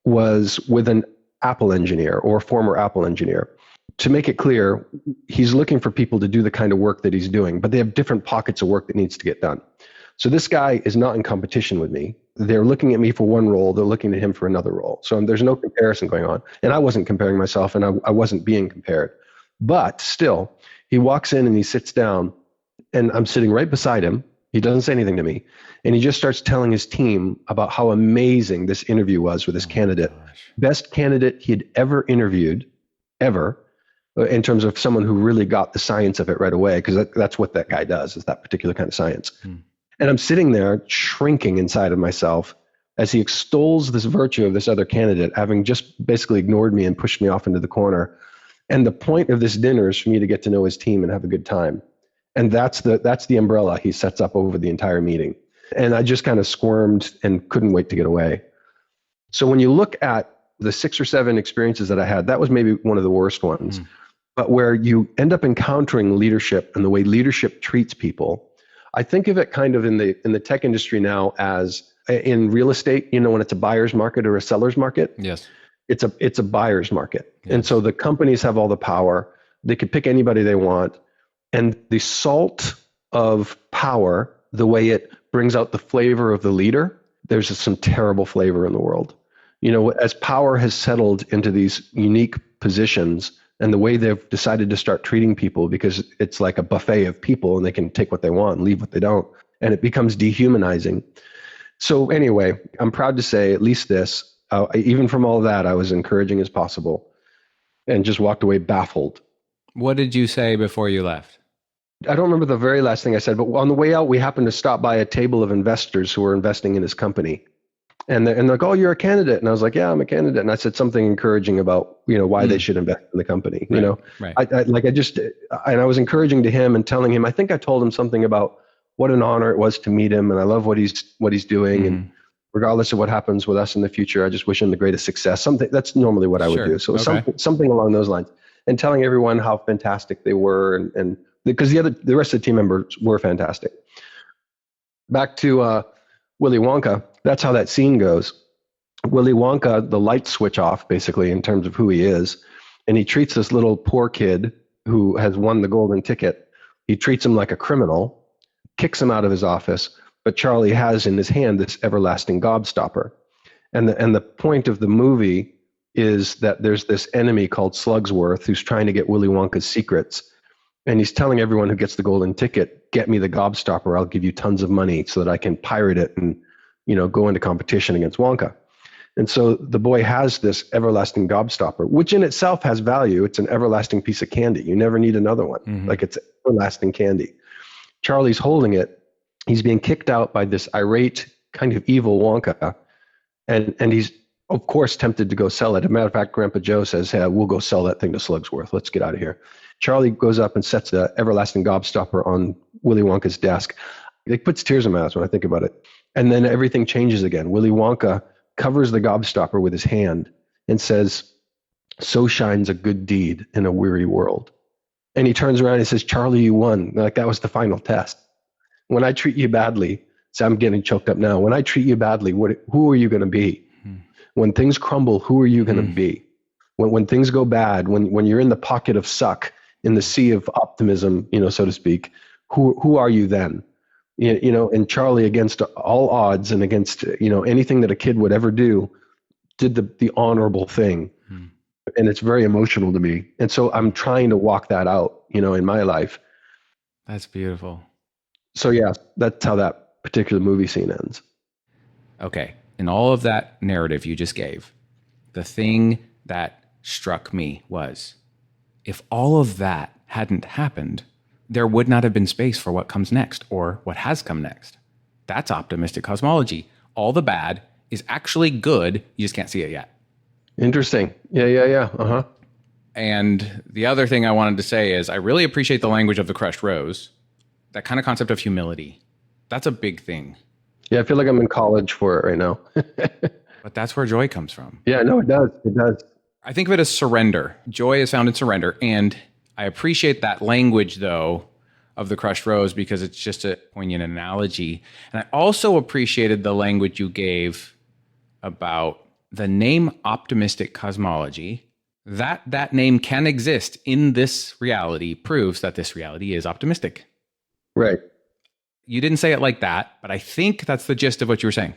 was with an Apple engineer or former Apple engineer. To make it clear, he's looking for people to do the kind of work that he's doing, but they have different pockets of work that needs to get done. So this guy is not in competition with me. They're looking at me for one role. They're looking at him for another role. So there's no comparison going on. And I wasn't comparing myself and I wasn't being compared. But still, he walks in and he sits down and I'm sitting right beside him. He doesn't say anything to me. And he just starts telling his team about how amazing this interview was with this candidate. Best candidate he had ever interviewed, ever, in terms of someone who really got the science of it right away, because that's what that guy does, is that particular kind of science. And I'm sitting there shrinking inside of myself as he extols this virtue of this other candidate, having just basically ignored me and pushed me off into the corner. And the point of this dinner is for me to get to know his team and have a good time. And that's the umbrella he sets up over the entire meeting. And I just kind of squirmed and couldn't wait to get away. So when you look at the 6 or 7 experiences that I had, that was maybe one of the worst ones. But where you end up encountering leadership and the way leadership treats people, I think of it kind of in the tech industry now as in real estate, when it's a buyer's market or a seller's market. Yes. It's a buyer's market. Yes. And so the companies have all the power. They could pick anybody they want. And the salt of power, the way it brings out the flavor of the leader, there's some terrible flavor in the world. As power has settled into these unique positions and the way they've decided to start treating people, because it's like a buffet of people and they can take what they want and leave what they don't. And it becomes dehumanizing. So anyway, I'm proud to say at least this, even from all of that, I was encouraging as possible and just walked away baffled. What did you say before you left? I don't remember the very last thing I said, but on the way out, we happened to stop by a table of investors who were investing in his company. And they're like, oh, you're a candidate. And I was like, yeah, I'm a candidate. And I said something encouraging about, why they should invest in the company. Right. I was encouraging to him and telling him, I think I told him something about what an honor it was to meet him. And I love what he's doing. And regardless of what happens with us in the future, I just wish him the greatest success. That's normally what I would do. So something along those lines, and telling everyone how fantastic they were. And because the rest of the team members were fantastic. Back to Willy Wonka. That's how that scene goes. Willy Wonka, the lights switch off basically in terms of who he is. And he treats this little poor kid who has won the golden ticket. He treats him like a criminal, kicks him out of his office. But Charlie has in his hand this everlasting gobstopper. And the point of the movie is that there's this enemy called Slugsworth who's trying to get Willy Wonka's secrets. And he's telling everyone who gets the golden ticket, get me the gobstopper. I'll give you tons of money so that I can pirate it and, go into competition against Wonka. And so the boy has this everlasting gobstopper, which in itself has value. It's an everlasting piece of candy. You never need another one. Mhm. Like, it's everlasting candy. Charlie's holding it. He's being kicked out by this irate, kind of evil Wonka. And he's, of course, tempted to go sell it. As a matter of fact, Grandpa Joe says, hey, we'll go sell that thing to Slugsworth. Let's get out of here. Charlie goes up and sets the everlasting gobstopper on Willy Wonka's desk. It puts tears in my eyes when I think about it. And then everything changes again. Willy Wonka covers the gobstopper with his hand and says, so shines a good deed in a weary world. And he turns around and says, Charlie, you won. Like, that was the final test. When I treat you badly, so I'm getting choked up now. When I treat you badly, who are you going to be? When things crumble, who are you going to be? When things go bad, when you're in the pocket of suck, in the sea of optimism, so to speak, who are you then? And Charlie, against all odds and against, anything that a kid would ever do, did the honorable thing. And it's very emotional to me. And so I'm trying to walk that out, in my life. That's beautiful. So yeah, that's how that particular movie scene ends. Okay. In all of that narrative you just gave, the thing that struck me was, if all of that hadn't happened, there would not have been space for what comes next or what has come next. That's optimistic cosmology. All the bad is actually good. You just can't see it yet. Interesting. Yeah. Uh-huh. And the other thing I wanted to say is I really appreciate the language of the crushed rose, that kind of concept of humility. That's a big thing. Yeah, I feel like I'm in college for it right now. But that's where joy comes from. Yeah, no, it does. It does. I think of it as surrender. Joy is found in surrender. And I appreciate that language, though, of the crushed rose, because it's just a poignant analogy. And I also appreciated the language you gave about the name optimistic cosmology. That name can exist in this reality proves that this reality is optimistic. Right. You didn't say it like that, but I think that's the gist of what you were saying.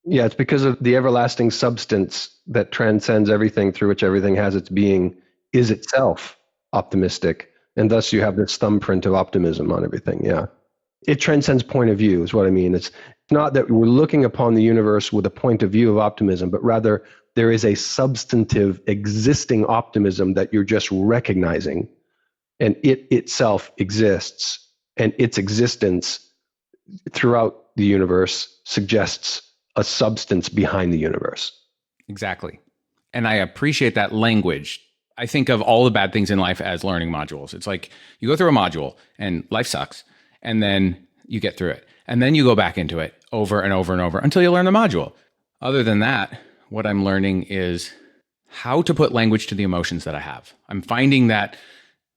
Yeah, it's because of the everlasting substance that transcends everything, through which everything has its being, is itself optimistic. And thus you have this thumbprint of optimism on everything. Yeah. It transcends point of view is what I mean. It's not that we're looking upon the universe with a point of view of optimism, but rather there is a substantive existing optimism that you're just recognizing, and it itself exists, and its existence throughout the universe suggests a substance behind the universe. Exactly. And I appreciate that language. I think of all the bad things in life as learning modules. It's like you go through a module and life sucks, and then you get through it. And then you go back into it over and over and over until you learn the module. Other than that, what I'm learning is how to put language to the emotions that I have. I'm finding that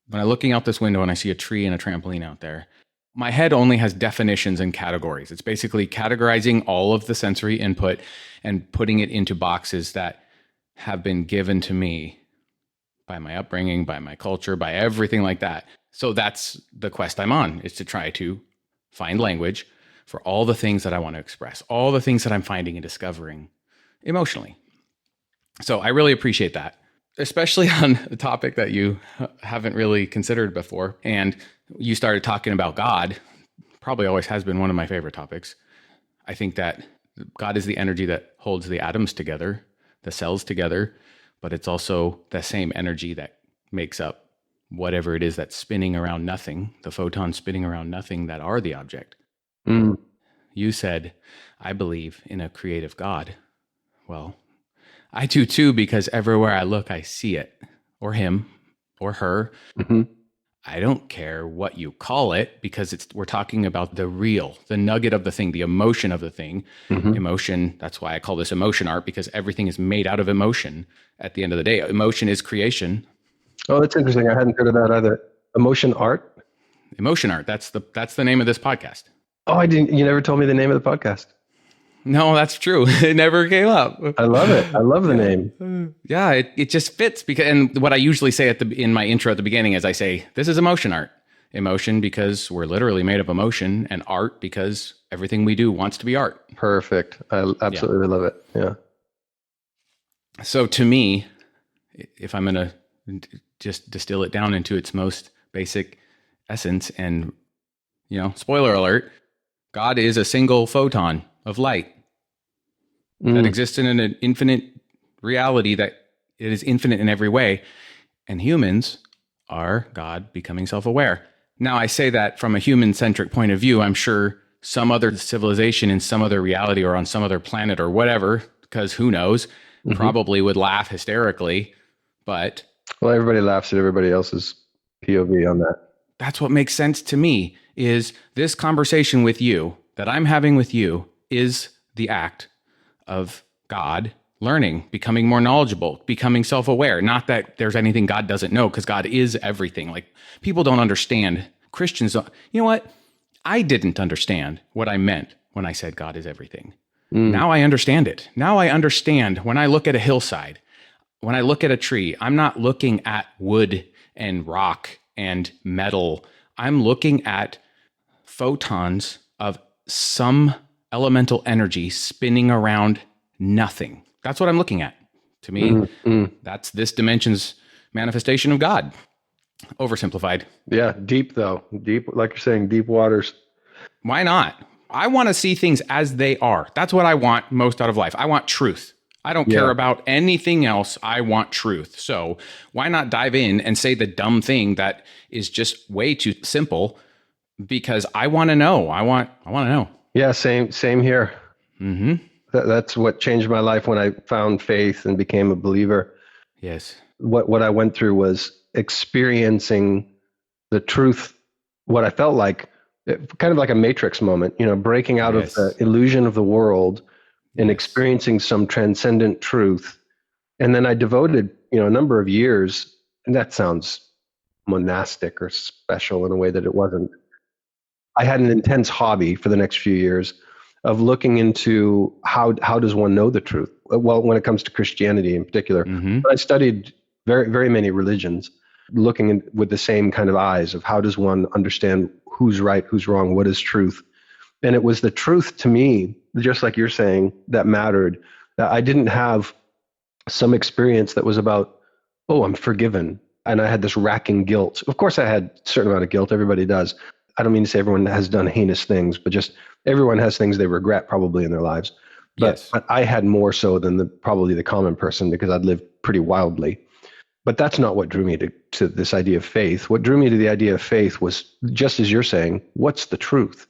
when I'm looking out this window and I see a tree and a trampoline out there, my head only has definitions and categories. It's basically categorizing all of the sensory input and putting it into boxes that have been given to me by my upbringing, by my culture, by everything like that. So that's the quest I'm on, is to try to find language for all the things that I want to express, all the things that I'm finding and discovering emotionally. So I really appreciate that, especially on a topic that you haven't really considered before. And you started talking about God, probably always has been one of my favorite topics. I think that God is the energy that holds the atoms together, the cells together, but it's also the same energy that makes up whatever it is that's spinning around nothing, the photons spinning around nothing that are the object. Mm. You said, I believe in a creative God. Well, I do too, because everywhere I look, I see it, or him, or her. Mm-hmm. I don't care what you call it, because we're talking about the real, the nugget of the thing, the emotion of the thing. Mm-hmm. Emotion, that's why I call this emotion art, because everything is made out of emotion at the end of the day. Emotion is creation. Oh, that's interesting. I hadn't heard of that either. Emotion art? Emotion art, that's the name of this podcast. Oh, I didn't. You never told me the name of the podcast. No, that's true. It never came up. I love it. I love the name. Yeah, it just fits, because, and what I usually say in my intro at the beginning is I say, this is emotion art. Emotion because we're literally made of emotion, and art because everything we do wants to be art. Perfect. I absolutely love it. Yeah. So to me, if I'm going to just distill it down into its most basic essence, and, spoiler alert, God is a single photon of light. that exists in an infinite reality that it is infinite in every way. And humans are God becoming self-aware. Now, I say that from a human-centric point of view. I'm sure some other civilization in some other reality or on some other planet or whatever, because who knows, probably would laugh hysterically. But well, everybody laughs at everybody else's POV on that. That's what makes sense to me, is this conversation with you that I'm having with you is the act of God learning, becoming more knowledgeable, becoming self-aware. Not that there's anything God doesn't know, because God is everything. Like, people don't understand. Christians don't. You know what? I didn't understand what I meant when I said God is everything. Now I understand it. Now I understand when I look at a hillside, when I look at a tree, I'm not looking at wood and rock and metal. I'm looking at photons of some elemental energy spinning around nothing. That's what I'm looking at. To me, that's this dimension's manifestation of God. Oversimplified. Yeah, deep though. Deep, like you're saying, deep waters. Why not? I want to see things as they are. That's what I want most out of life. I want truth. I don't care about anything else. I want truth. So why not dive in and say the dumb thing that is just way too simple? Because I want to know. I want to know. Yeah, same here. That's what changed my life when I found faith and became a believer. Yes. What I went through was experiencing the truth, what I felt like, kind of like a Matrix moment, breaking out of the illusion of the world and experiencing some transcendent truth. And then I devoted, a number of years, and that sounds monastic or special in a way that it wasn't. I had an intense hobby for the next few years of looking into how does one know the truth? Well, when it comes to Christianity in particular, but I studied very, very many religions, looking with the same kind of eyes of how does one understand who's right, who's wrong, what is truth. And it was the truth to me, just like you're saying, that mattered. That I didn't have some experience that was about, oh, I'm forgiven. And I had this racking guilt. Of course, I had a certain amount of guilt. Everybody does. I don't mean to say everyone has done heinous things, but just everyone has things they regret probably in their lives. But I had more so than probably the common person, because I'd lived pretty wildly. But that's not what drew me to this idea of faith. What drew me to the idea of faith was, just as you're saying, what's the truth?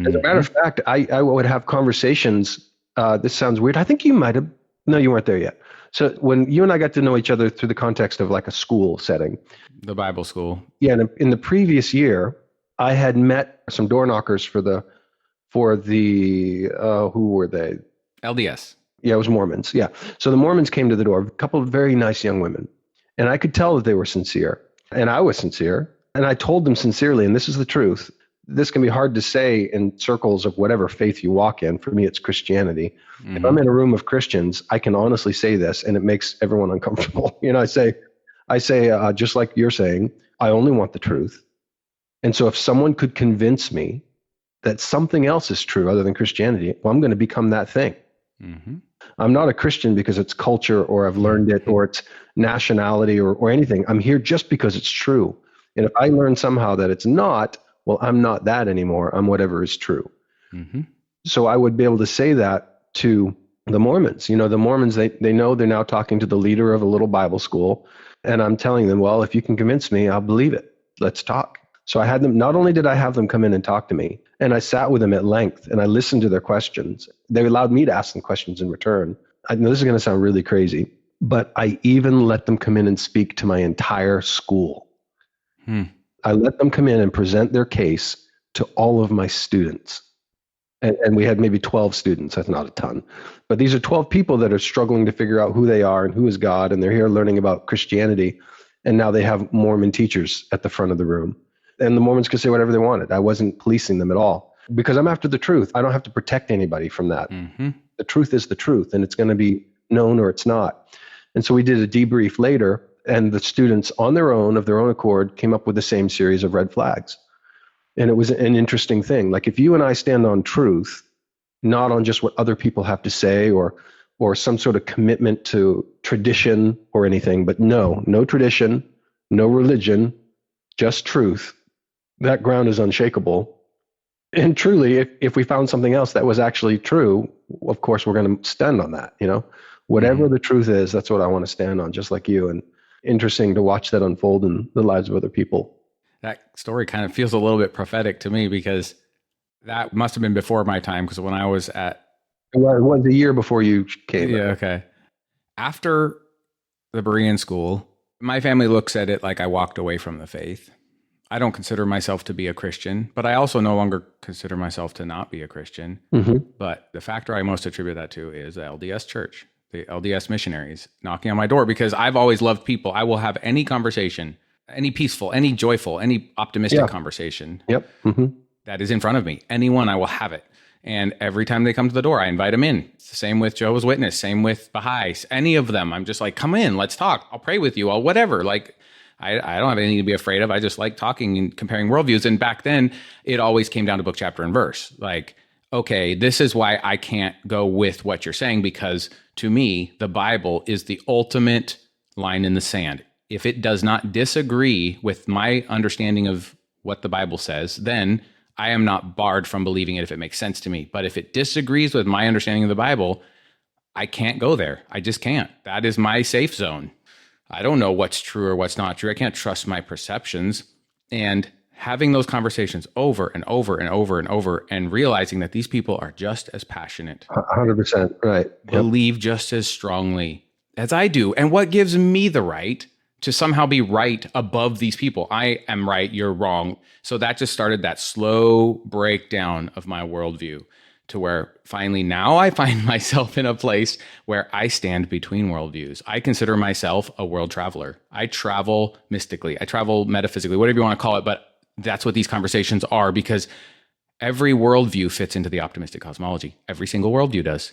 As a matter of fact, I would have conversations. This sounds weird. I think you might have. No, you weren't there yet. So when you and I got to know each other through the context of like a school setting. The Bible school. Yeah. And in the previous year, I had met some door knockers for the who were they? LDS. Yeah, it was Mormons. Yeah. So the Mormons came to the door, a couple of very nice young women. And I could tell that they were sincere. And I was sincere. And I told them sincerely, and this is the truth. This can be hard to say in circles of whatever faith you walk in. For me, it's Christianity. If I'm in a room of Christians, I can honestly say this, and it makes everyone uncomfortable. I say, just like you're saying, I only want the truth. And so if someone could convince me that something else is true other than Christianity, well, I'm going to become that thing. I'm not a Christian because it's culture or I've learned it or it's nationality or anything. I'm here just because it's true. And if I learn somehow that it's not, well, I'm not that anymore. I'm whatever is true. So I would be able to say that to the Mormons. The Mormons, they know they're now talking to the leader of a little Bible school. And I'm telling them, well, if you can convince me, I'll believe it. Let's talk. So I had them, not only did I have them come in and talk to me, and I sat with them at length and I listened to their questions. They allowed me to ask them questions in return. I know this is going to sound really crazy, but I even let them come in and speak to my entire school. I let them come in and present their case to all of my students. And we had maybe 12 students. That's not a ton. But these are 12 people that are struggling to figure out who they are and who is God. And they're here learning about Christianity. And now they have Mormon teachers at the front of the room. And the Mormons could say whatever they wanted. I wasn't policing them at all because I'm after the truth. I don't have to protect anybody from that. The truth is the truth, and it's going to be known or it's not. And so we did a debrief later, and the students on their own, of their own accord, came up with the same series of red flags. And it was an interesting thing. Like if you and I stand on truth, not on just what other people have to say or some sort of commitment to tradition or anything, but no tradition, no religion, just truth. That ground is unshakable. And truly, if we found something else that was actually true, of course, we're going to stand on that. Whatever the truth is, that's what I want to stand on, just like you. And interesting to watch that unfold in the lives of other people. That story kind of feels a little bit prophetic to me, because that must have been before my time. Because when I was at... Well, it was a year before you came. Yeah, okay. After the Berean school, my family looks at it like I walked away from the faith. I don't consider myself to be a Christian, but I also no longer consider myself to not be a Christian. But the factor I most attribute that to is the LDS church, the LDS missionaries knocking on my door, because I've always loved people. I will have any conversation, any peaceful, any joyful, any optimistic conversation that is in front of me. Anyone, I will have it. And every time they come to the door, I invite them in. It's the same with Jehovah's Witness, same with Baha'i, any of them. I'm just like, come in, let's talk. I'll pray with you. I'll whatever. Like, I don't have anything to be afraid of. I just like talking and comparing worldviews. And back then, it always came down to book, chapter, and verse. Like, okay, this is why I can't go with what you're saying, because to me, the Bible is the ultimate line in the sand. If it does not disagree with my understanding of what the Bible says, then I am not barred from believing it if it makes sense to me. But if it disagrees with my understanding of the Bible, I can't go there. I just can't. That is my safe zone. I don't know what's true or what's not true. I can't trust my perceptions. And having those conversations over and over and over and over, and realizing that these people are just as passionate, 100%, right, believe just as strongly as I do. And what gives me the right to somehow be right above these people? I am right, you're wrong. So that just started that slow breakdown of my worldview, to where finally now I find myself in a place where I stand between worldviews. I consider myself a world traveler. I travel mystically. I travel metaphysically, whatever you want to call it. But that's what these conversations are, because every worldview fits into the optimistic cosmology. Every single worldview does,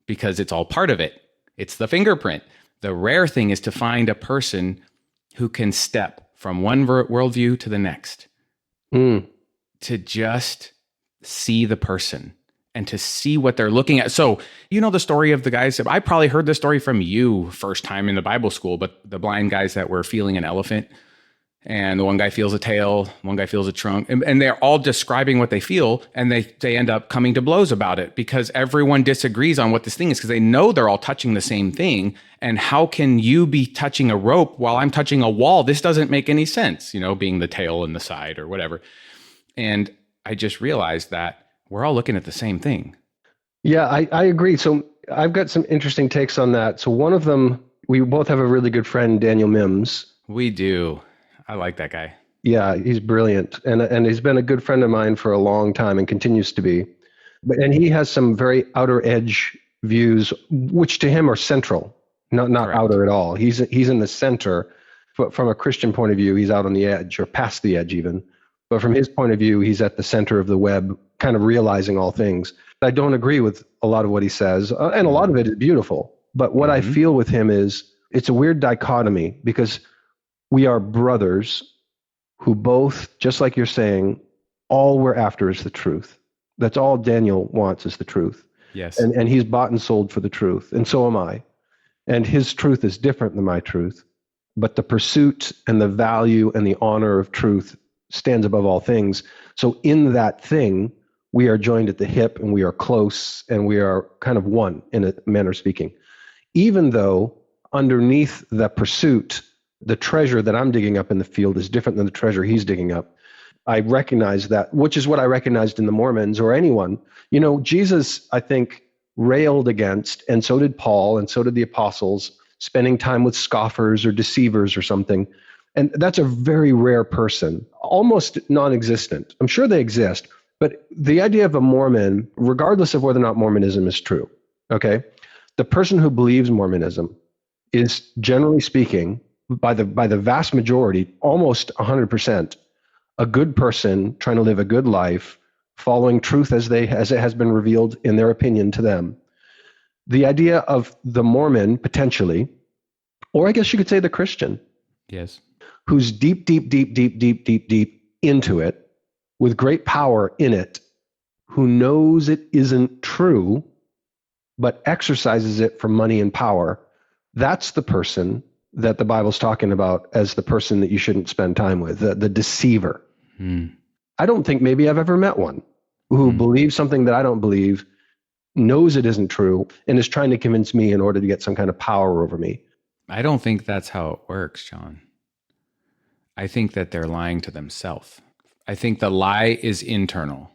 because it's all part of it. It's the fingerprint. The rare thing is to find a person who can step from one worldview to the next, to just see the person and to see what they're looking at. So, you know, the story of the guys, I probably heard this story from you first time in the Bible school, but the blind guys that were feeling an elephant, and the one guy feels a tail, one guy feels a trunk, and they're all describing what they feel, and they end up coming to blows about it, because everyone disagrees on what this thing is, because they know they're all touching the same thing. And how can you be touching a rope while I'm touching a wall? This doesn't make any sense, you know, being the tail and the side or whatever. And I just realized that we're all looking at the same thing. Yeah, I agree. So I've got some interesting takes on that. So one of them, we both have a really good friend, Daniel Mims. We do. I like that guy. Yeah, he's brilliant. And he's been a good friend of mine for a long time and continues to be. And he has some very outer edge views, which to him are central, not outer at all. He's in the center. But from a Christian point of view, he's out on the edge, or past the edge even. But from his point of view, he's at the center of the web, kind of realizing all things. I don't agree with a lot of what he says, and a lot of it is beautiful. But what I feel with him is, it's a weird dichotomy, because we are brothers who both, just like you're saying, all we're after is the truth. That's all Daniel wants, is the truth. Yes. And he's bought and sold for the truth, and so am I. And his truth is different than my truth. But the pursuit and the value and the honor of truth stands above all things. So in that thing, we are joined at the hip, and we are close, and we are kind of one, in a manner of speaking. Even though underneath the pursuit, the treasure that I'm digging up in the field is different than the treasure he's digging up. I recognize that, which is what I recognized in the Mormons or anyone. You know, Jesus, I think, railed against, and so did Paul, and so did the apostles, spending time with scoffers or deceivers or something. And that's a very rare person, almost non-existent. I'm sure they exist, but the idea of a Mormon, regardless of whether or not Mormonism is true, okay, the person who believes Mormonism is, generally speaking, by the vast majority, almost 100%, a good person trying to live a good life, following truth as it has been revealed in their opinion to them. The idea of the Mormon, potentially, or I guess you could say the Christian, yes, who's deep into it, with great power in it, who knows it isn't true, but exercises it for money and power. That's the person that the Bible's talking about as the person that you shouldn't spend time with, the deceiver. I don't think maybe I've ever met one who believes something that I don't believe, knows it isn't true and is trying to convince me in order to get some kind of power over me. I don't think that's how it works, John. I think that they're lying to themselves. I think the lie is internal.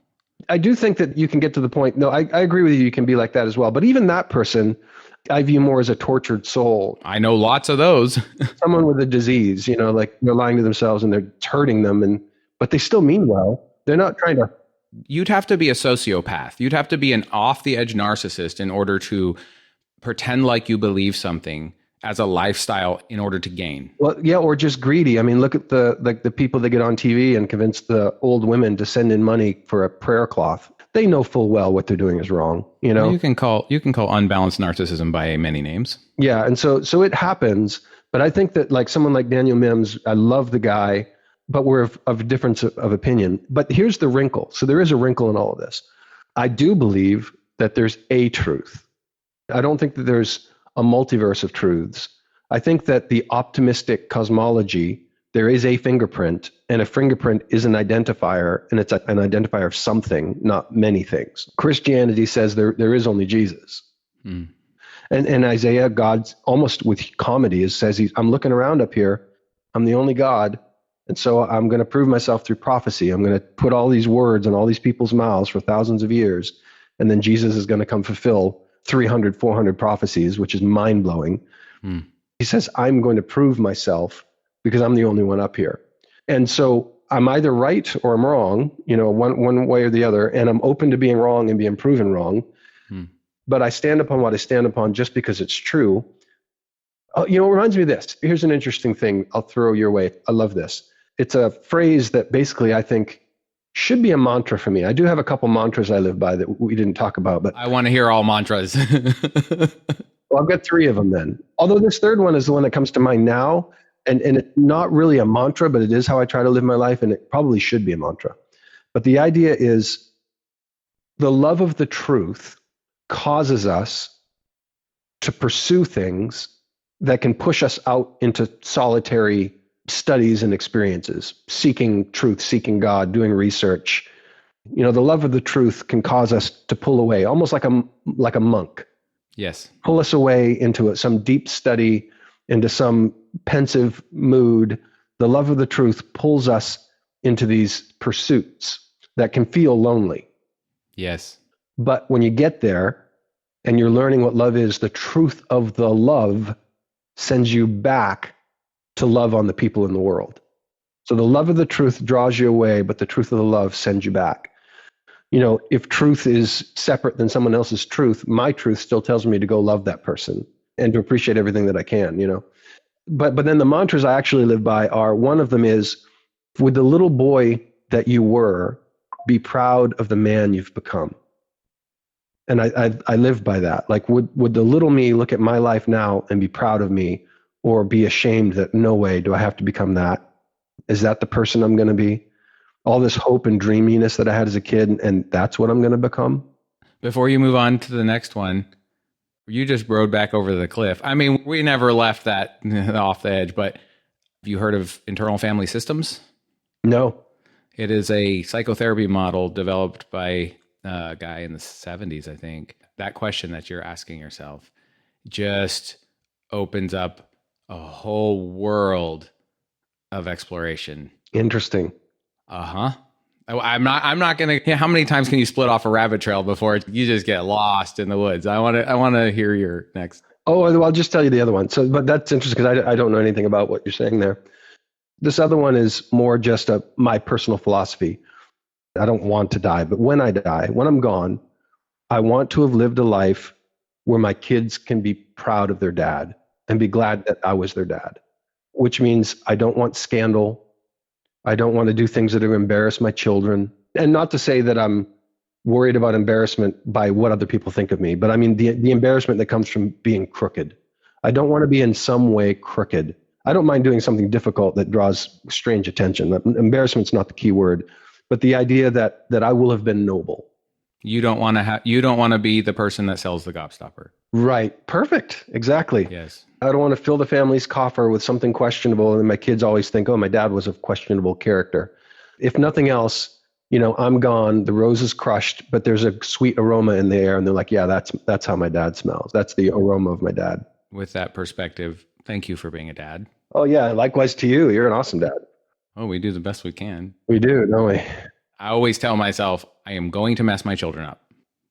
I do think that you can get to the point. No, I agree with you. You can be like that as well. But even that person, I view more as a tortured soul. I know lots of those. Someone with a disease, like they're lying to themselves and they're hurting them, but they still mean well. They're not trying to. You'd have to be a sociopath. You'd have to be an off-the-edge narcissist in order to pretend like you believe something as a lifestyle in order to gain. Well, yeah, or just greedy. I mean, look at the people that get on TV and convince the old women to send in money for a prayer cloth. They know full well what they're doing is wrong. Well, you can call unbalanced narcissism by many names. Yeah, and so it happens. But I think that like someone like Daniel Mims, I love the guy, but we're of difference of opinion. But here's the wrinkle. So there is a wrinkle in all of this. I do believe that there's a truth. I don't think that there's a multiverse of truths. I think that the optimistic cosmology, there is a fingerprint, and a fingerprint is an identifier, and it's an identifier of something, not many things. Christianity says there is only Jesus. And Isaiah, God, almost with comedy, says, I'm looking around up here. I'm the only God. And so I'm going to prove myself through prophecy. I'm going to put all these words in all these people's mouths for thousands of years. And then Jesus is going to come fulfill 300, 400 prophecies, which is mind-blowing. He says, I'm going to prove myself because I'm the only one up here. And so I'm either right or I'm wrong, one way or the other. And I'm open to being wrong and being proven wrong. But I stand upon what I stand upon just because it's true. It reminds me of this. Here's an interesting thing I'll throw your way. I love this. It's a phrase that basically I think should be a mantra for me. I do have a couple mantras I live by that we didn't talk about, but I want to hear all mantras. Well, I've got 3 of them then. Although this third one is the one that comes to mind now, and it's not really a mantra, but it is how I try to live my life, and it probably should be a mantra. But the idea is the love of the truth causes us to pursue things that can push us out into solitary studies and experiences, seeking truth, seeking God, doing research. The love of the truth can cause us to pull away, almost like a monk. Yes. Pull us away into some deep study, into some pensive mood. The love of the truth pulls us into these pursuits that can feel lonely. Yes. But when you get there and you're learning what love is, the truth of the love sends you back to love on the people in the world. So the love of the truth draws you away, but the truth of the love sends you back. If truth is separate than someone else's truth, my truth still tells me to go love that person and to appreciate everything that I can, But then the mantras I actually live by are, one of them is, with the little boy that you were, be proud of the man you've become. And I live by that. Like, would the little me look at my life now and be proud of me, or be ashamed that no way do I have to become that? Is that the person I'm going to be? All this hope and dreaminess that I had as a kid, and that's what I'm going to become? Before you move on to the next one, you just rode back over the cliff. I mean, we never left that off the edge, but have you heard of internal family systems? No. It is a psychotherapy model developed by a guy in the 70s, I think. That question that you're asking yourself just opens up a whole world of exploration. Interesting. I'm not gonna. How many times can you split off a rabbit trail before you just get lost in the woods? I want to hear your next. Oh, well, I'll just tell you the other one. So, but that's interesting because I don't know anything about what you're saying there. This other one is more just my personal philosophy. I don't want to die, but when I die, when I'm gone, I want to have lived a life where my kids can be proud of their dad and be glad that I was their dad, which means I don't want scandal. I don't want to do things that are embarrass my children. And not to say that I'm worried about embarrassment by what other people think of me, but I mean the embarrassment that comes from being crooked. I don't want to be in some way crooked. I don't mind doing something difficult that draws strange attention. Embarrassment's not the key word, but the idea that I will have been noble. You don't want to be the person that sells the gobstopper. Right. Perfect. Exactly. Yes. I don't want to fill the family's coffer with something questionable. And my kids always think, oh, my dad was a questionable character. If nothing else, I'm gone, the rose is crushed, but there's a sweet aroma in the air. And they're like, yeah, that's how my dad smells. That's the aroma of my dad. With that perspective, thank you for being a dad. Oh yeah. Likewise to you. You're an awesome dad. Oh, we do the best we can. We do, don't we? I always tell myself, I am going to mess my children up.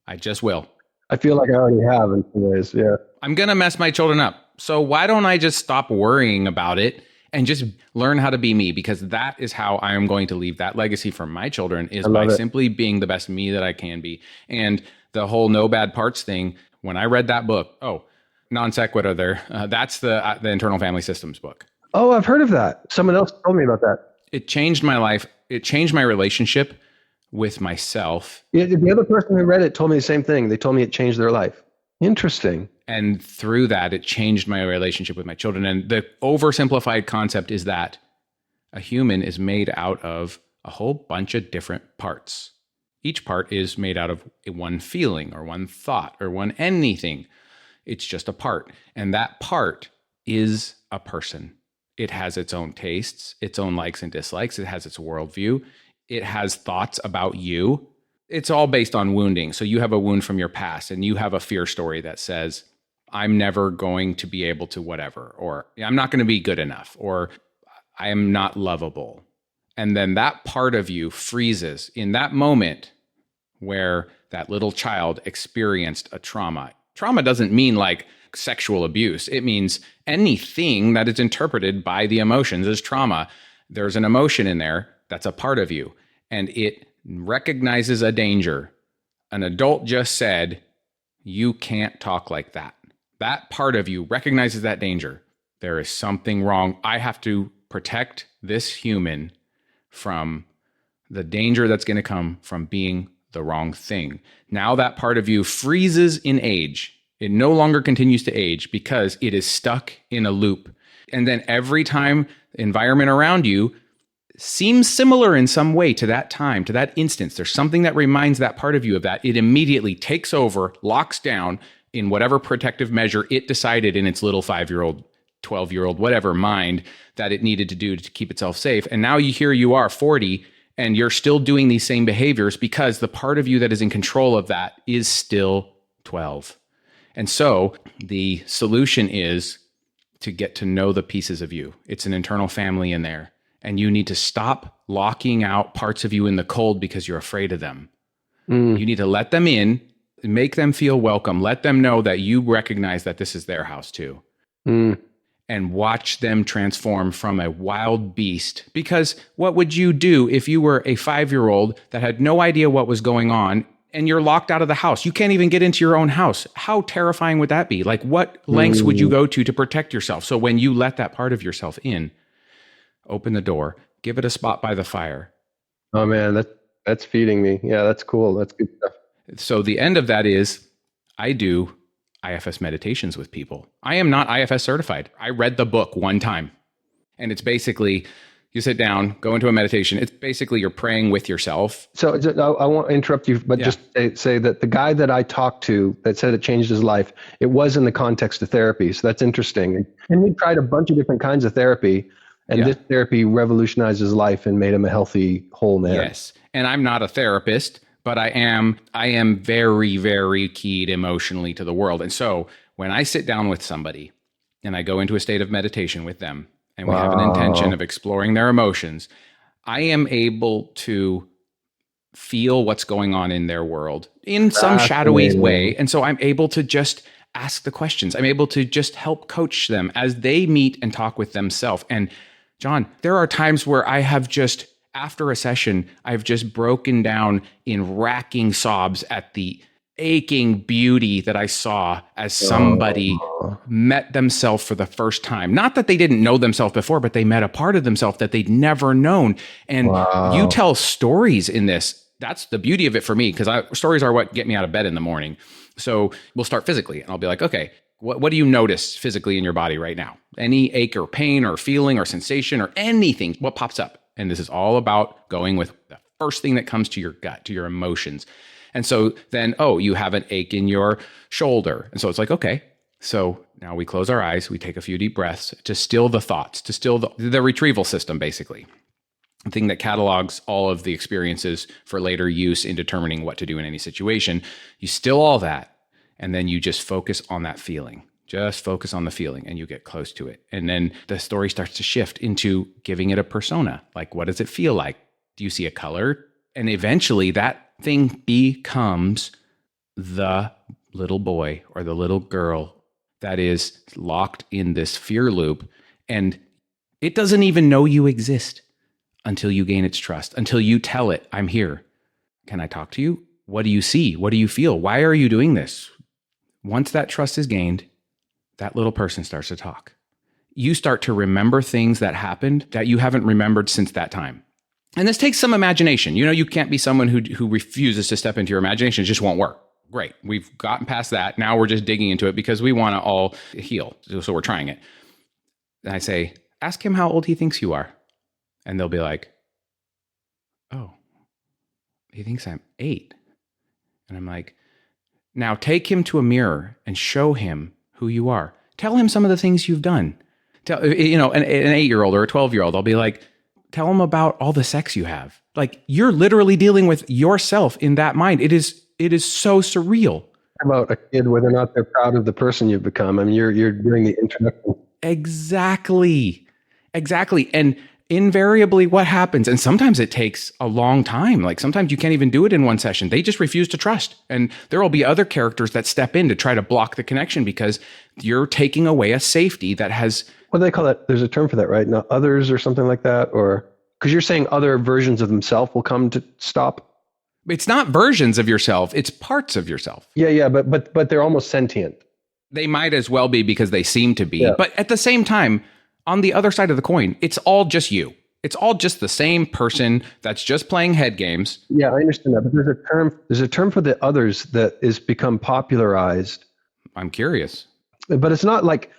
I just will. I feel like I already have in some ways. Yeah. I'm going to mess my children up. So why don't I just stop worrying about it and just learn how to be me? Because that is how I am going to leave that legacy for my children, is by simply being the best me that I can be. And the whole no bad parts thing, when I read that book, non sequitur there, that's the Internal Family Systems book. Oh, I've heard of that. Someone else told me about that. It changed my life. It changed my relationship with myself. Yeah, the other person who read it told me the same thing. They told me it changed their life. Interesting. And through that, it changed my relationship with my children. And the oversimplified concept is that a human is made out of a whole bunch of different parts. Each part is made out of one feeling or one thought or one anything. It's just a part. And that part is a person. It has its own tastes, its own likes and dislikes. It has its worldview. It has thoughts about you. It's all based on wounding. So you have a wound from your past and you have a fear story that says, I'm never going to be able to whatever, or I'm not going to be good enough, or I am not lovable. And then that part of you freezes in that moment where that little child experienced a trauma. Trauma doesn't mean like sexual abuse. It means anything that is interpreted by the emotions as trauma. There's an emotion in there that's a part of you, and it recognizes a danger. An adult just said, you can't talk like that. That part of you recognizes that danger. There is something wrong. I have to protect this human from the danger that's going to come from being the wrong thing. Now that part of you freezes in age. It no longer continues to age because it is stuck in a loop. And then every time the environment around you seems similar in some way to that time, to that instance, there's something that reminds that part of you of that. It immediately takes over, locks down in whatever protective measure it decided in its little 5-year-old, 12-year-old, whatever mind that it needed to do to keep itself safe. And now you are 40 and you're still doing these same behaviors because the part of you that is in control of that is still 12. And so the solution is to get to know the pieces of you. It's an internal family in there. And you need to stop locking out parts of you in the cold because you're afraid of them. You need to let them in, make them feel welcome, let them know that you recognize that this is their house too. And watch them transform from a wild beast. Because what would you do if you were a 5-year-old that had no idea what was going on and you're locked out of the house? You can't even get into your own house. How terrifying would that be? Like, what lengths would you go to protect yourself? So when you let that part of yourself in, open the door, give it a spot by the fire. Oh man, that's feeding me. Yeah, that's cool. That's good stuff. So the end of that is I do IFS meditations with people. I am not IFS certified. I read the book one time, and it's basically you sit down, go into a meditation. It's basically you're praying with yourself. So I won't interrupt you, but just say that the guy that I talked to that said it changed his life, it was in the context of therapy. So that's interesting. And he tried a bunch of different kinds of therapy, and this therapy revolutionized his life and made him a healthy, whole man. Yes. And I'm not a therapist, but I am very, very keyed emotionally to the world. And so when I sit down with somebody and I go into a state of meditation with them and we have an intention of exploring their emotions, I am able to feel what's going on in their world in some shadowy way. And so I'm able to just ask the questions. I'm able to just help coach them as they meet and talk with themselves. And John, there are times where I have just, after a session, I've just broken down in racking sobs at the aching beauty that I saw as somebody met themselves for the first time. Not that they didn't know themselves before, but they met a part of themselves that they'd never known. And you tell stories in this. That's the beauty of it for me, because stories are what get me out of bed in the morning. So we'll start physically, and I'll be like, okay, what do you notice physically in your body right now? Any ache or pain or feeling or sensation or anything? What pops up? And this is all about going with the first thing that comes to your gut, to your emotions. And so then, you have an ache in your shoulder. And so it's like, okay, so now we close our eyes, we take a few deep breaths to still the thoughts, to still the retrieval system, basically. thing that catalogs all of the experiences for later use in determining what to do in any situation. You still all that, and then you just focus on that feeling. Just focus on the feeling and you get close to it. And then the story starts to shift into giving it a persona. Like, what does it feel like? Do you see a color? And eventually that thing becomes the little boy or the little girl that is locked in this fear loop. And it doesn't even know you exist until you gain its trust, until you tell it, I'm here. Can I talk to you? What do you see? What do you feel? Why are you doing this? Once that trust is gained, that little person starts to talk. You start to remember things that happened that you haven't remembered since that time. And this takes some imagination. You know, you can't be someone who refuses to step into your imagination. It just won't work. Great. We've gotten past that. Now we're just digging into it because we want to all heal. So we're trying it. And I say, ask him how old he thinks you are. And they'll be like, oh, he thinks I'm 8. And I'm like, now take him to a mirror and show him who you are. Tell him some of the things you've done. Tell, you know, an 8-year-old or a 12-year-old, I'll be like, tell him about all the sex you have. Like, you're literally dealing with yourself in that mind. It is so surreal. About a kid, whether or not they're proud of the person you've become. I mean, you're doing the introduction. Exactly. And invariably what happens, and sometimes it takes a long time. Like sometimes you can't even do it in one session. They just refuse to trust. And there will be other characters that step in to try to block the connection because you're taking away a safety that has... What do they call that? There's a term for that, right? Now, others or something like that? Or because you're saying other versions of themselves will come to stop? It's not versions of yourself. It's parts of yourself. Yeah, but they're almost sentient. They might as well be because they seem to be. Yeah. But at the same time, on the other side of the coin, it's all just you. It's all just the same person that's just playing head games. Yeah, I understand that. But there's a term for the others that is become popularized. I'm curious. But it's not like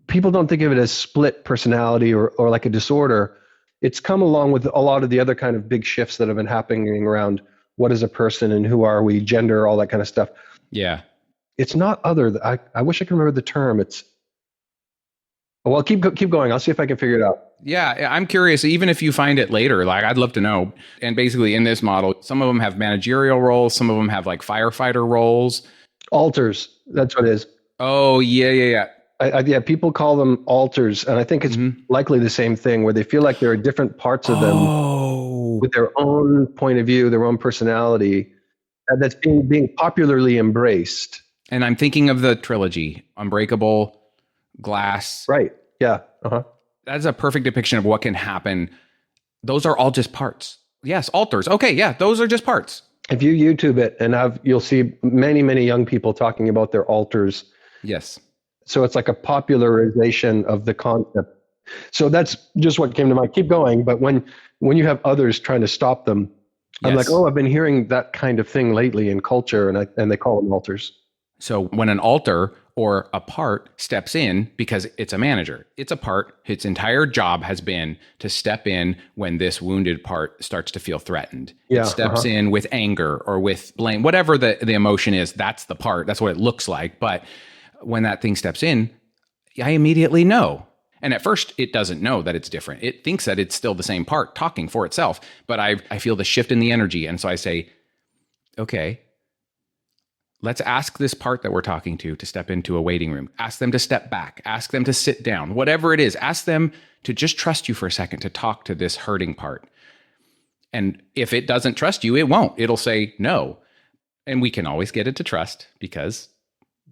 people don't think of it as split personality or like a disorder. It's come along with a lot of the other kind of big shifts that have been happening around what is a person and who are we, gender, all that kind of stuff. Yeah. It's not other. I wish I could remember the term. Well, keep going. I'll see if I can figure it out. Yeah, I'm curious, even if you find it later, like I'd love to know. And basically in this model, some of them have managerial roles. Some of them have like firefighter roles. Alters. That's what it is. Oh, yeah. Yeah, people call them alters. And I think it's likely the same thing where they feel like there are different parts of them with their own point of view, their own personality that's being popularly embraced. And I'm thinking of the trilogy, Unbreakable, Glass. Right. Yeah. Uh-huh. That's a perfect depiction of what can happen. Those are all just parts. Yes, alters. Okay, yeah, those are just parts. If you YouTube it you'll see many, many young people talking about their alters. Yes. So it's like a popularization of the concept. So that's just what came to mind. Keep going. But when you have others trying to stop them, I'm like, I've been hearing that kind of thing lately in culture, and they call them alters. So when an alter or a part steps in, because it's a manager, it's a part, its entire job has been to step in when this wounded part starts to feel threatened. Yeah, it steps in with anger or with blame, whatever the emotion is, that's the part, that's what it looks like. But when that thing steps in, I immediately know. And at first, it doesn't know that it's different. It thinks that it's still the same part talking for itself. But I feel the shift in the energy. And so I say, okay, let's ask this part that we're talking to step into a waiting room. Ask them to step back. Ask them to sit down. Whatever it is, ask them to just trust you for a second to talk to this hurting part. And if it doesn't trust you, it won't. It'll say no. And we can always get it to trust because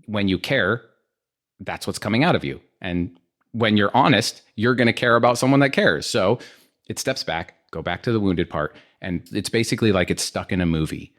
when you care, that's what's coming out of you. And when you're honest, you're going to care about someone that cares. So it steps back, go back to the wounded part. And it's basically like it's stuck in a movie.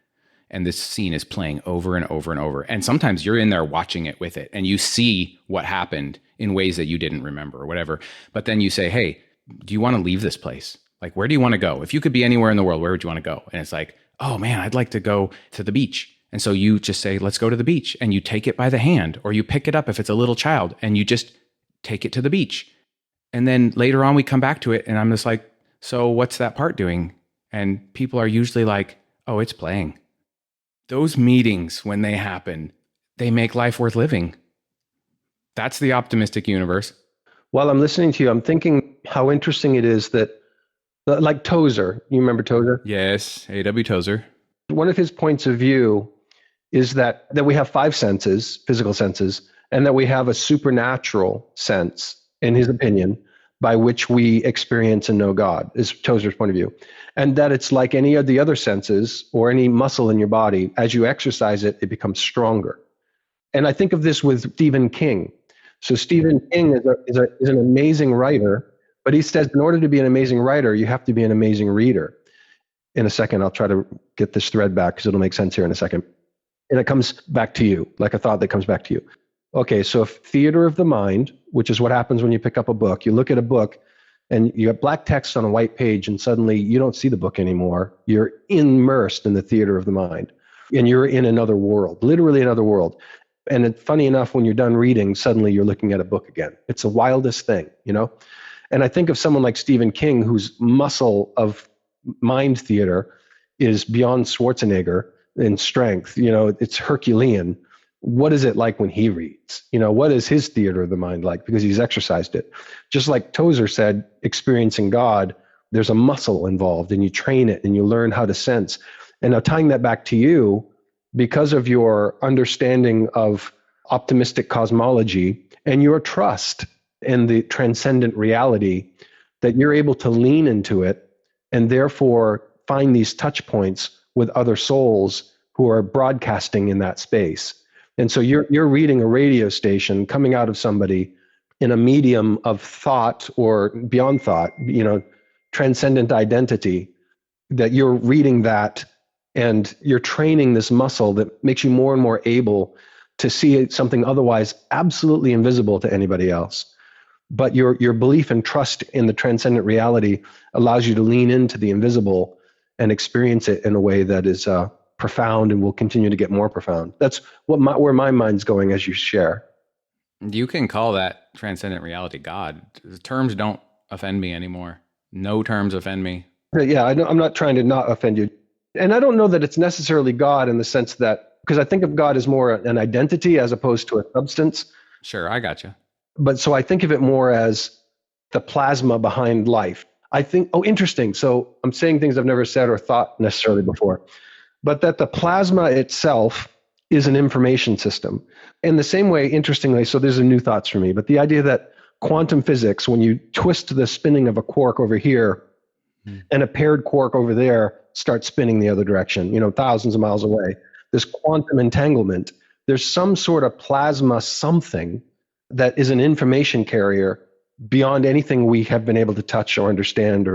And this scene is playing over and over and over. And sometimes you're in there watching it with it and you see what happened in ways that you didn't remember or whatever. But then you say, hey, do you want to leave this place? Like, where do you want to go? If you could be anywhere in the world, where would you want to go? And it's like, oh man, I'd like to go to the beach. And so you just say, let's go to the beach. And you take it by the hand or you pick it up if it's a little child and you just take it to the beach. And then later on we come back to it and I'm just like, so what's that part doing? And people are usually like, oh, it's playing. Those meetings, when they happen, they make life worth living. That's the optimistic universe. While I'm listening to you, I'm thinking how interesting it is that Like Tozer. You remember Tozer? Yes, A.W. Tozer. One of his points of view is that we have five senses, physical senses, and that we have a supernatural sense, in his opinion, by which we experience and know God, is Tozer's point of view. And that it's like any of the other senses or any muscle in your body, as you exercise it, it becomes stronger. And I think of this with Stephen King. So Stephen King is an amazing writer, but he says in order to be an amazing writer, you have to be an amazing reader. In a second, I'll try to get this thread back because it'll make sense here in a second. And it comes back to you, like a thought that comes back to you. Okay, so theater of the mind, which is what happens when you pick up a book. You look at a book and you have black text on a white page and suddenly you don't see the book anymore. You're immersed in the theater of the mind and you're in another world, literally another world. And it's funny enough, when you're done reading, suddenly you're looking at a book again. It's the wildest thing, you know? And I think of someone like Stephen King, whose muscle of mind theater is beyond Schwarzenegger in strength. You know, it's Herculean. What is it like when he reads? You know, what is his theater of the mind like? Because he's exercised it. Just like Tozer said, experiencing God, there's a muscle involved and you train it and you learn how to sense. And now tying that back to you, because of your understanding of optimistic cosmology and your trust in the transcendent reality, that you're able to lean into it and therefore find these touch points with other souls who are broadcasting in that space. And so you're reading a radio station coming out of somebody in a medium of thought or beyond thought, you know, transcendent identity, that you're reading that and you're training this muscle that makes you more and more able to see something otherwise absolutely invisible to anybody else. But your belief and trust in the transcendent reality allows you to lean into the invisible and experience it in a way that is profound and will continue to get more profound. That's where my mind's going as you share. You can call that transcendent reality God. The terms don't offend me anymore. No terms offend me. Yeah, I'm not trying to not offend you. And I don't know that it's necessarily God in the sense that, because I think of God as more an identity as opposed to a substance. Sure, I got you. But so I think of it more as the plasma behind life. I think, oh, interesting. So I'm saying things I've never said or thought necessarily before, but that the plasma itself is an information system. In the same way, interestingly, so there's a new thoughts for me, but the idea that quantum physics, when you twist the spinning of a quark over here and a paired quark over there starts spinning the other direction, you know, thousands of miles away, this quantum entanglement, there's some sort of plasma something that is an information carrier beyond anything we have been able to touch or understand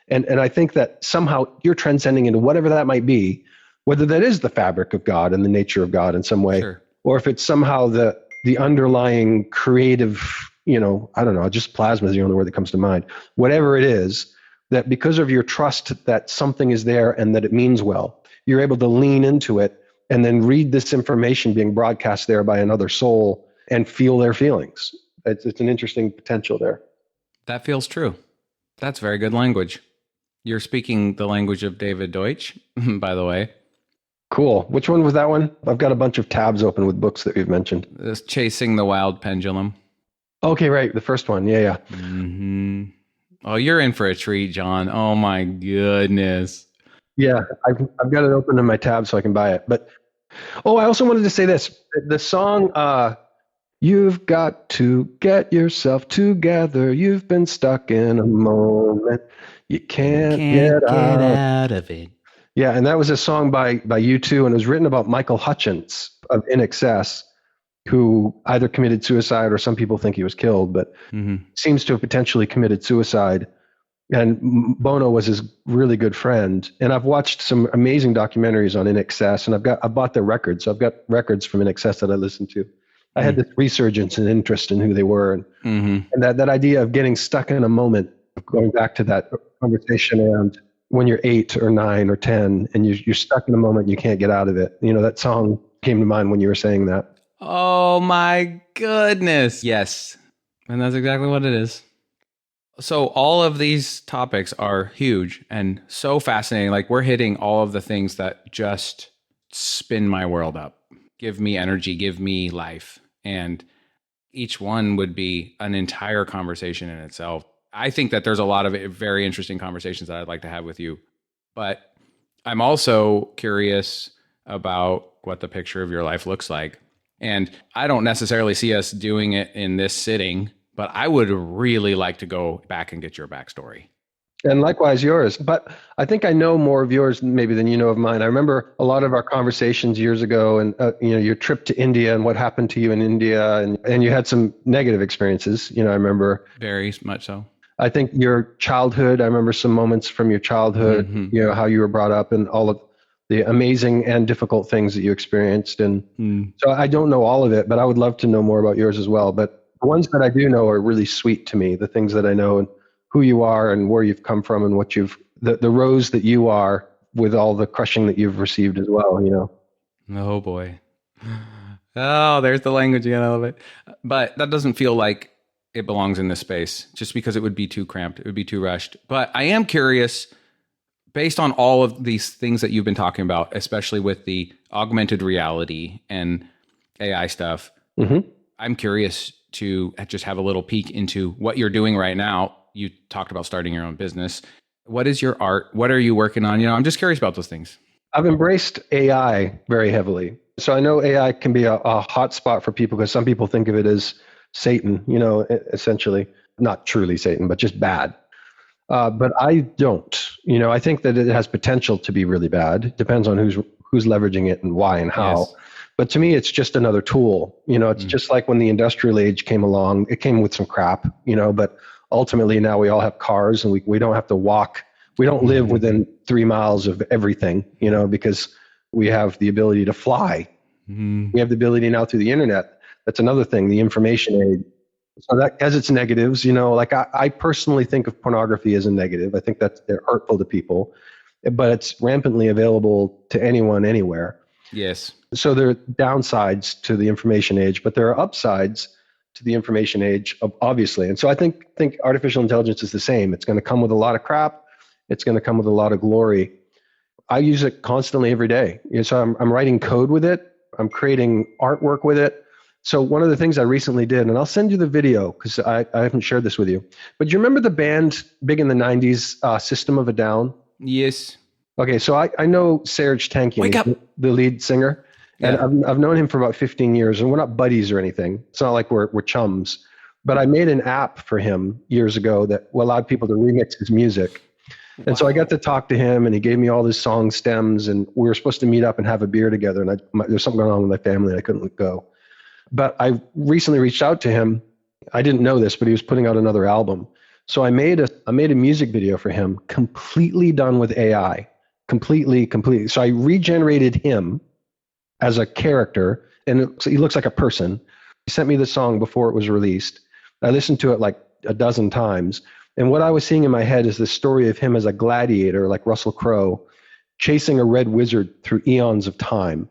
and I think that somehow you're transcending into whatever that might be, whether that is the fabric of God and the nature of God in some way, Sure. or if it's somehow the underlying creative, you know, I don't know, just plasma is the only word that comes to mind. Whatever it is, that because of your trust that something is there and that it means well, you're able to lean into it and then read this information being broadcast there by another soul and feel their feelings. It's an interesting potential there. That feels true. That's very good language. You're speaking the language of David Deutsch, by the way. Cool. Which one was that one? I've got a bunch of tabs open with books that we've mentioned. This Chasing the Wild Pendulum. Okay, right. The first one. Yeah. Mm-hmm. Oh, you're in for a treat, John. Oh my goodness. Yeah, I've got it open in my tab so I can buy it. But I also wanted to say this. The song, you've got to get yourself together. You've been stuck in a moment. You can't get out of it. Yeah, and that was a song by U2, and it was written about Michael Hutchence of In Excess, who either committed suicide or some people think he was killed, but seems to have potentially committed suicide. And Bono was his really good friend. And I've watched some amazing documentaries on In Excess, and I bought their records. So I've got records from In Excess that I listened to. I had this resurgence and interest in who they were. And that idea of getting stuck in a moment, going back to that conversation around when you're 8 or 9 or 10 and you're stuck in a moment, you can't get out of it. You know, that song came to mind when you were saying that. Oh my goodness. Yes. And that's exactly what it is. So all of these topics are huge and so fascinating. Like we're hitting all of the things that just spin my world up, give me energy, give me life. And each one would be an entire conversation in itself. I think that there's a lot of very interesting conversations that I'd like to have with you. But I'm also curious about what the picture of your life looks like. And I don't necessarily see us doing it in this sitting, but I would really like to go back and get your backstory. And likewise yours. But I think I know more of yours maybe than you know of mine. I remember a lot of our conversations years ago, and your trip to India and what happened to you in India, and you had some negative experiences. I remember Very much so. I think your childhood. I remember some moments from your childhood. Mm-hmm. How you were brought up and all of the amazing and difficult things that you experienced. And so I don't know all of it, but I would love to know more about yours as well. But the ones that I do know are really sweet to me. The things that I know and who you are and where you've come from and what the rose that you are with all the crushing that you've received as well, Oh boy. Oh, there's the language again. I love it. But that doesn't feel like it belongs in this space just because it would be too cramped. It would be too rushed. But I am curious, based on all of these things that you've been talking about, especially with the augmented reality and AI stuff, I'm curious to just have a little peek into what you're doing right now. You talked about starting your own business. What is your art? What are you working on? I'm just curious about those things. I've embraced AI very heavily. So I know AI can be a hot spot for people because some people think of it as Satan, essentially. Not truly Satan, but just bad. But I don't. I think that it has potential to be really bad. It depends on who's leveraging it and why and how. Yes. But to me, it's just another tool. It's just like when the industrial age came along. It came with some crap, but ultimately now we all have cars and we don't have to walk. We don't live within 3 miles of everything, because we have the ability to fly. We have the ability now through the internet. That's another thing, the information age. So that has its negatives, like I personally think of pornography as a negative. I think that they're hurtful to people, but it's rampantly available to anyone, anywhere. Yes. So there are downsides to the information age, but there are upsides to the information age, obviously. And so I think artificial intelligence is the same. It's going to come with a lot of crap. It's going to come with a lot of glory. I use it constantly every day. So I'm writing code with it. I'm creating artwork with it. So one of the things I recently did, and I'll send you the video because I haven't shared this with you, but do you remember the band big in the 90s, System of a Down? Yes. Okay, so I know Serj Tankian, the lead singer. And I've known him for about 15 years, and we're not buddies or anything. It's not like we're chums. But I made an app for him years ago that allowed people to remix his music. And so I got to talk to him, and he gave me all his song stems, and we were supposed to meet up and have a beer together. And there's something going on with my family, and I couldn't go. But I recently reached out to him. I didn't know this, but he was putting out another album. So I made a music video for him, completely done with AI, completely. So I regenerated him as a character, and he looks like a person. He sent me the song before it was released. I listened to it like a dozen times, and what I was seeing in my head is the story of him as a gladiator, like Russell Crowe, chasing a red wizard through eons of time.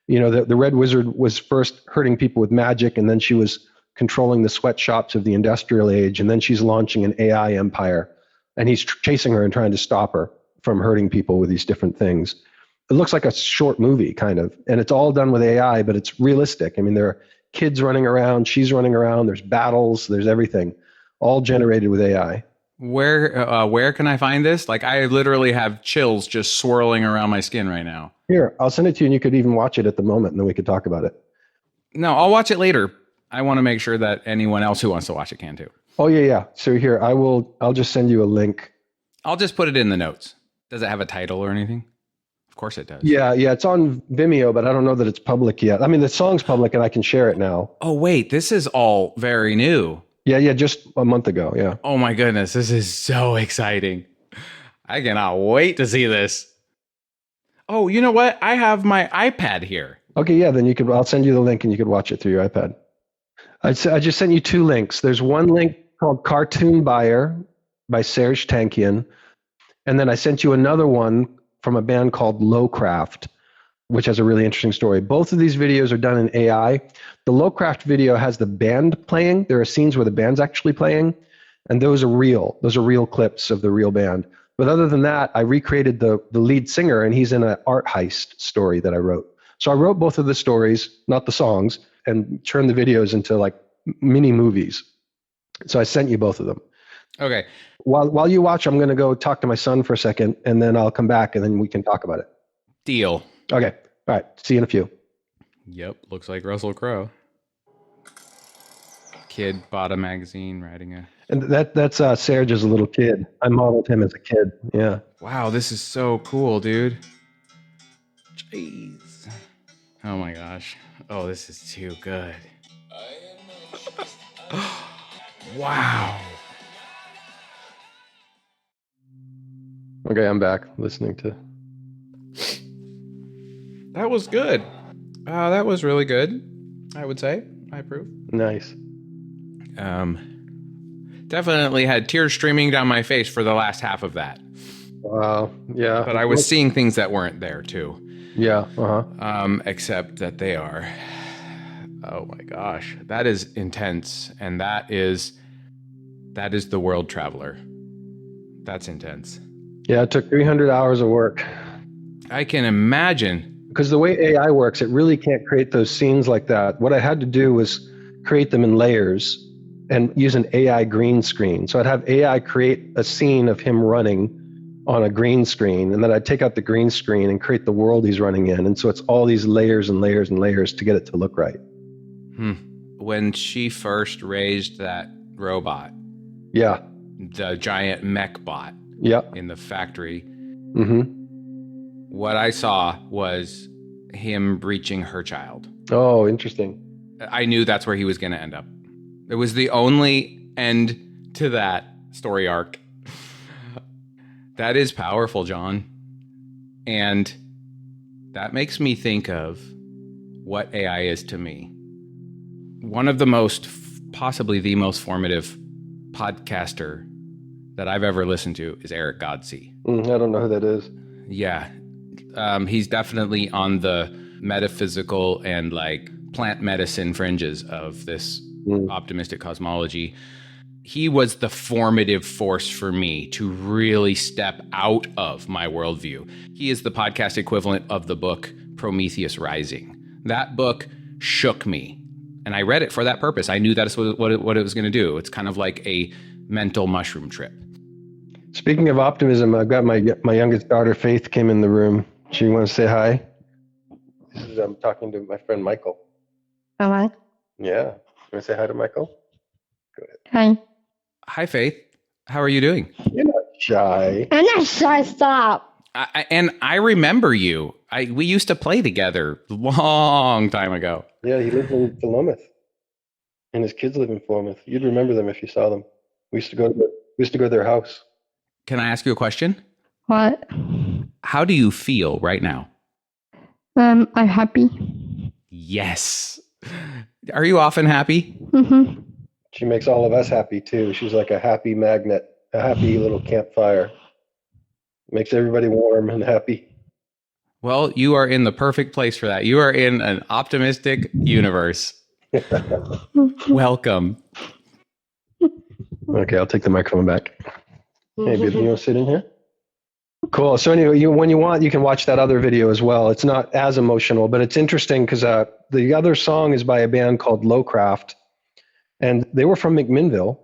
The red wizard was first hurting people with magic, and then she was controlling the sweatshops of the industrial age, and then she's launching an AI empire, and he's chasing her and trying to stop her from hurting people with these different things. It looks like a short movie, kind of, and it's all done with AI, but it's realistic. I mean, there are kids running around, she's running around, there's battles, there's everything, all generated with AI. Where can I find this? Like, I literally have chills just swirling around my skin right now. Here, I'll send it to you, and you could even watch it at the moment, and then we could talk about it. No, I'll watch it later. I want to make sure that anyone else who wants to watch it can too. Oh, yeah. So here, I'll just send you a link. I'll just put it in the notes. Does it have a title or anything? Of course it does. Yeah, it's on Vimeo, but I don't know that it's public yet. I mean, the song's public and I can share it now. Oh, wait, this is all very new. Yeah, just a month ago, yeah. Oh my goodness, this is so exciting. I cannot wait to see this. Oh, you know what? I have my iPad here. Okay, yeah, then I'll send you the link and you could watch it through your iPad. I just sent you 2 links. There's one link called Cartoon Buyer by Serj Tankian. And then I sent you another one from a band called Lowcraft, which has a really interesting story. Both of these videos are done in AI. The Lowcraft video has the band playing. There are scenes where the band's actually playing, and those are real. Those are real clips of the real band. But other than that, I recreated the lead singer, and he's in an art heist story that I wrote. So I wrote both of the stories, not the songs, and turned the videos into like mini movies. So I sent you both of them. Okay. While you watch, I'm going to go talk to my son for a second, and then I'll come back, and then we can talk about it. Deal. Okay. All right. See you in a few. Yep. Looks like Russell Crowe. Kid bought a magazine writing a... And that's Serj as a little kid. I modeled him as a kid. Yeah. Wow, this is so cool, dude. Jeez. Oh my gosh. Oh, this is too good. Wow. Okay, I'm back listening to. That was good. That was really good, I would say. I approve. Nice. Definitely had tears streaming down my face for the last half of that. Wow. Yeah. But I was seeing things that weren't there too. Yeah. Uh-huh. Except that they are. Oh my gosh. That is intense. And that is the world traveler. That's intense. Yeah, it took 300 hours of work. I can imagine. Because the way AI works, it really can't create those scenes like that. What I had to do was create them in layers and use an AI green screen. So I'd have AI create a scene of him running on a green screen, and then I'd take out the green screen and create the world he's running in. And so it's all these layers and layers and layers to get it to look right. When she first raised that robot, Yeah. the giant mech bot Yeah. in the factory, Mm-hmm. what I saw was him breaching her child. Oh, interesting. I knew that's where he was going to end up. It was the only end to that story arc. That is powerful, John. And that makes me think of what AI is to me. One of the most, possibly the most formative podcaster that I've ever listened to is Eric Godsey. I don't know who that is. Yeah. He's definitely on the metaphysical and like plant medicine fringes of this optimistic cosmology. He was the formative force for me to really step out of my worldview. He is the podcast equivalent of the book Prometheus Rising. That book shook me, and I read it for that purpose. I knew that's what it was going to do. It's kind of like a mental mushroom trip. Speaking of optimism, I've got my youngest daughter, Faith, came in the room. She wants to say hi. I'm talking to my friend Michael. Hello. Yeah. You want to say hi to Michael? Go ahead. Hi. Hi, Faith. How are you doing? You're not shy. I'm not shy. Stop. I remember you. We used to play together a long time ago. Yeah, he lives in Philomath, and his kids live in Philomath. You'd remember them if you saw them. We used to go to their house. Can I ask you a question? What? How do you feel right now? I'm happy. Yes. Are you often happy? Mm-hmm. She makes all of us happy too. She's like a happy magnet, a happy little campfire. Makes everybody warm and happy. Well, you are in the perfect place for that. You are in an optimistic universe. Welcome. Okay, I'll take the microphone back. Hey, baby, you want to sit in here? Cool. So anyway, when you want, you can watch that other video as well. It's not as emotional, but it's interesting because the other song is by a band called Lowcraft, and they were from McMinnville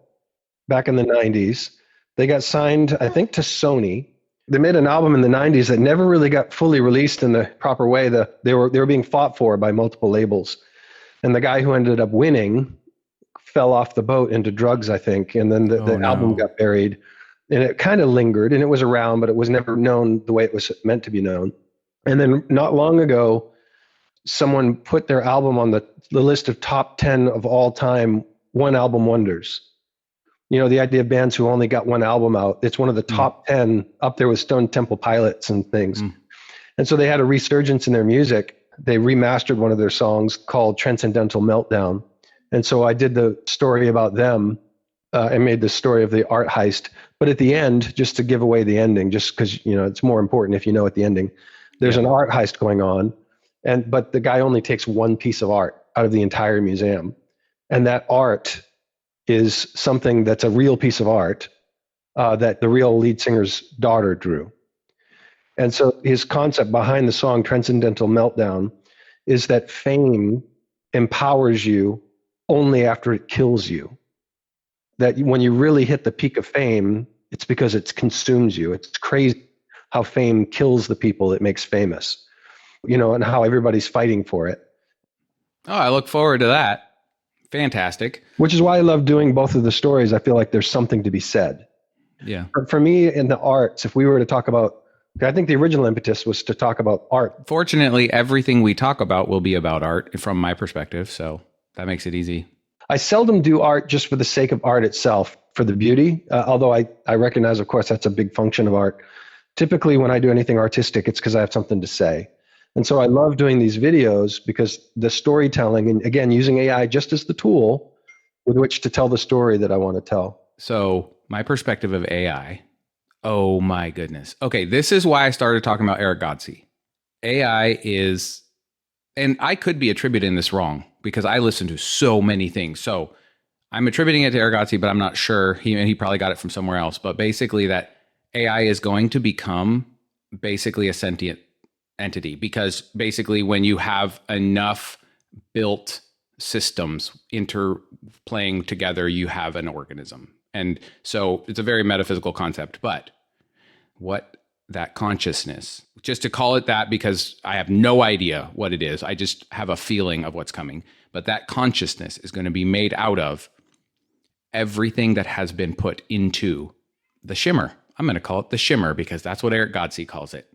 back in the 90s. They got signed, I think, to Sony. They made an album in the 90s that never really got fully released in the proper way. They were being fought for by multiple labels. And the guy who ended up winning fell off the boat into drugs, I think, and then the album got buried. And it kind of lingered, and it was around, but it was never known the way it was meant to be known. And then not long ago, someone put their album on the list of top 10 of all time one album wonders. You know, the idea of bands who only got one album out. It's one of the top 10 up there with Stone Temple Pilots and things. And so they had a resurgence in their music. They remastered one of their songs called Transcendental Meltdown. And so I did the story about them and made the story of the art heist. But at the end, just to give away the ending, just because, you know, it's more important if you know at the ending, there's an art heist going on. But the guy only takes one piece of art out of the entire museum. And that art is something that's a real piece of art that the real lead singer's daughter drew. And so his concept behind the song Transcendental Meltdown is that fame empowers you only after it kills you. that when you really hit the peak of fame, it's because it consumes you. It's crazy how fame kills the people it makes famous, and how everybody's fighting for it. Oh, I look forward to that. Fantastic. Which is why I love doing both of the stories. I feel like there's something to be said. Yeah. For me, in the arts, if we were to talk about, I think the original impetus was to talk about art. Fortunately, everything we talk about will be about art from my perspective, so that makes it easy. I seldom do art just for the sake of art itself, for the beauty, although I recognize, of course, that's a big function of art. Typically, when I do anything artistic, it's because I have something to say. And so I love doing these videos because the storytelling, and again, using AI just as the tool with which to tell the story that I want to tell. So my perspective of AI, oh my goodness. Okay, this is why I started talking about Eric Godsey. AI is, and I could be attributing this wrong because I listen to so many things. So I'm attributing it to Eric Godsey, but I'm not sure. He probably got it from somewhere else. But basically that AI is going to become basically a sentient entity, because basically when you have enough built systems interplaying together, you have an organism. And so it's a very metaphysical concept, but what that consciousness, just to call it that, because I have no idea what it is, I just have a feeling of what's coming, but that consciousness is going to be made out of everything that has been put into the shimmer. I'm going to call it the shimmer because that's what Eric Godsey calls it.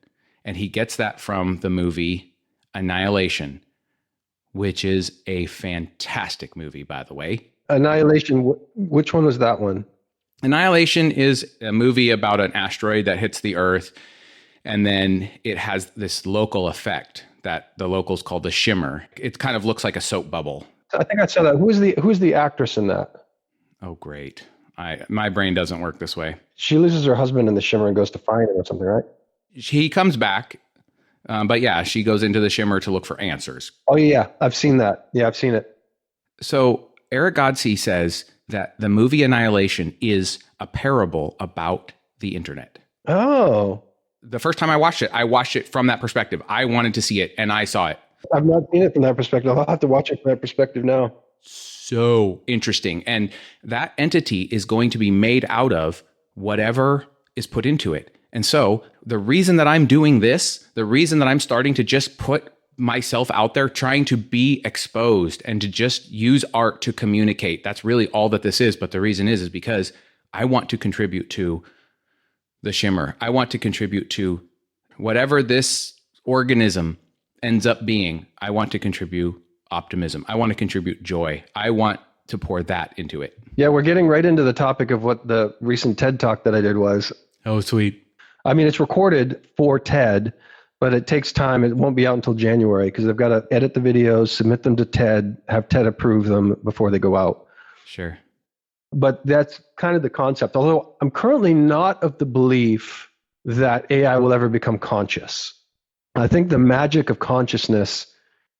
And he gets that from the movie Annihilation, which is a fantastic movie, by the way. Annihilation, which one was that one? Annihilation is a movie about an asteroid that hits the Earth, and then it has this local effect that the locals call the shimmer. It kind of looks like a soap bubble. I think I saw that. Who's the actress in that? Oh, great. My brain doesn't work this way. She loses her husband in the shimmer and goes to find him or something, right? He comes back, but yeah, she goes into the shimmer to look for answers. Oh, yeah. I've seen that. Yeah, I've seen it. So Eric Godsey says that the movie Annihilation is a parable about the internet. Oh. The first time I watched it from that perspective. I wanted to see it, and I saw it. I've not seen it from that perspective. I'll have to watch it from that perspective now. So interesting. And that entity is going to be made out of whatever is put into it. And so the reason that I'm doing this, the reason that I'm starting to just put myself out there, trying to be exposed and to just use art to communicate, that's really all that this is. But the reason is because I want to contribute to the shimmer. I want to contribute to whatever this organism ends up being. I want to contribute optimism. I want to contribute joy. I want to pour that into it. Yeah, we're getting right into the topic of what the recent TED Talk that I did was. Oh, sweet. I mean, it's recorded for TED, but it takes time. It won't be out until January because they've got to edit the videos, submit them to TED, have TED approve them before they go out. Sure. But that's kind of the concept. Although I'm currently not of the belief that AI will ever become conscious. I think the magic of consciousness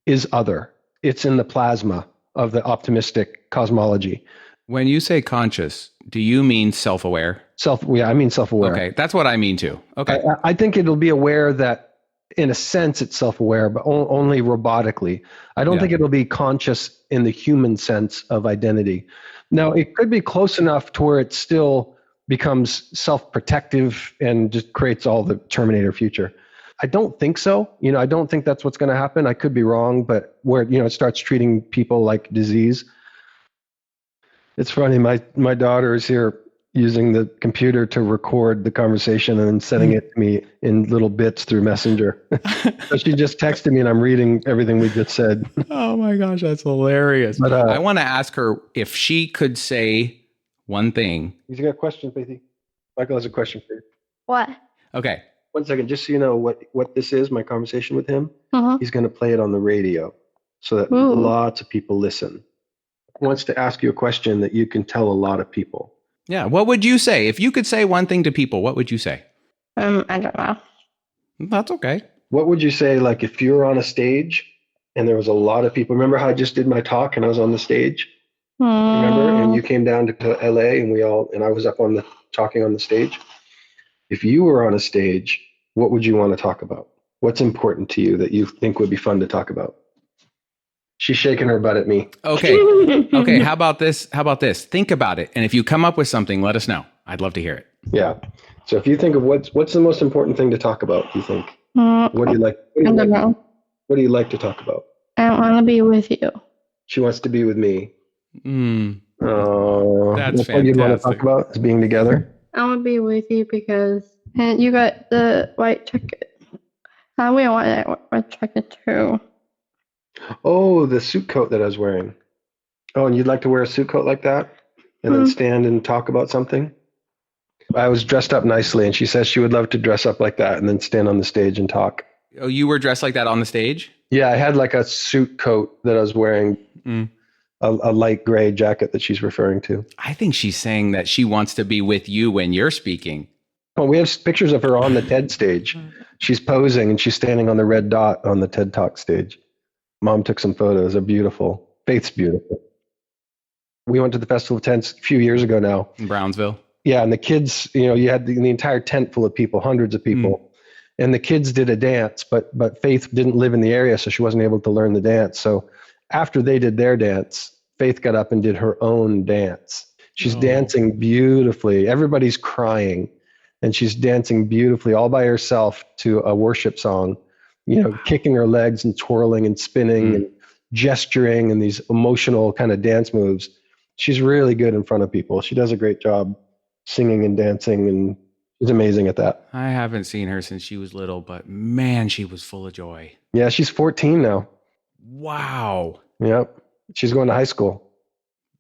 is other. It's in the plasma of the optimistic cosmology. When you say conscious, do you mean self-aware? I mean self-aware. Okay, that's what I mean too. Okay. I think it'll be aware that, in a sense, it's self-aware, but only robotically. I don't think it'll be conscious in the human sense of identity. Now, it could be close enough to where it still becomes self-protective and just creates all the Terminator future. I don't think so. I don't think that's what's going to happen. I could be wrong, but where, it starts treating people like disease. It's funny. My daughter is here using the computer to record the conversation and then sending it to me in little bits through Messenger. So she just texted me and I'm reading everything we just said. Oh my gosh, that's hilarious. But I want to ask her if she could say one thing. He's got a question, Faithy. Michael has a question for you. What? Okay. 1 second, just so you know what this is, my conversation with him. Uh-huh. He's going to play it on the radio so that lots of people listen. He wants to ask you a question that you can tell a lot of people. Yeah. What would you say? If you could say one thing to people, what would you say? I don't know. That's okay. What would you say, like, if you were on a stage and there was a lot of people? Remember how I just did my talk and I was on the stage? Remember? And you came down to LA and I was up talking on the stage. If you were on a stage, what would you want to talk about? What's important to you that you think would be fun to talk about? She's shaking her butt at me. Okay. Okay. How about this? Think about it. And if you come up with something, let us know. I'd love to hear it. Yeah. So if you think of what's the most important thing to talk about, do you think? What do you like? I don't know. What do you like to talk about? I want to be with you. She wants to be with me. That's what you'd want to fantastic. talk about is being together. I want to be with you because you got the white jacket. We want that white jacket too. Oh, the suit coat that I was wearing. Oh, and you'd like to wear a suit coat like that and then stand and talk about something? I was dressed up nicely, and she says she would love to dress up like that and then stand on the stage and talk. Oh, you were dressed like that on the stage? Yeah, I had like a suit coat that I was wearing, a light gray jacket that she's referring to. I think she's saying that she wants to be with you when you're speaking. Oh, we have pictures of her on the TED stage. She's posing, and she's standing on the red dot on the TED Talk stage. Mom took some photos. They're beautiful. Faith's beautiful. We went to the Festival of Tents a few years ago now. In Brownsville? Yeah, and the kids, you had the entire tent full of people, hundreds of people. And the kids did a dance, but Faith didn't live in the area, so she wasn't able to learn the dance. So after they did their dance, Faith got up and did her own dance. She's dancing beautifully. Everybody's crying, and she's dancing beautifully all by herself to a worship song, kicking her legs and twirling and spinning and gesturing and these emotional kind of dance moves. She's really good in front of people. She does a great job singing and dancing, and she's amazing at that. I haven't seen her since she was little, but man, she was full of joy. Yeah, she's 14 now. Wow. Yep. She's going to high school.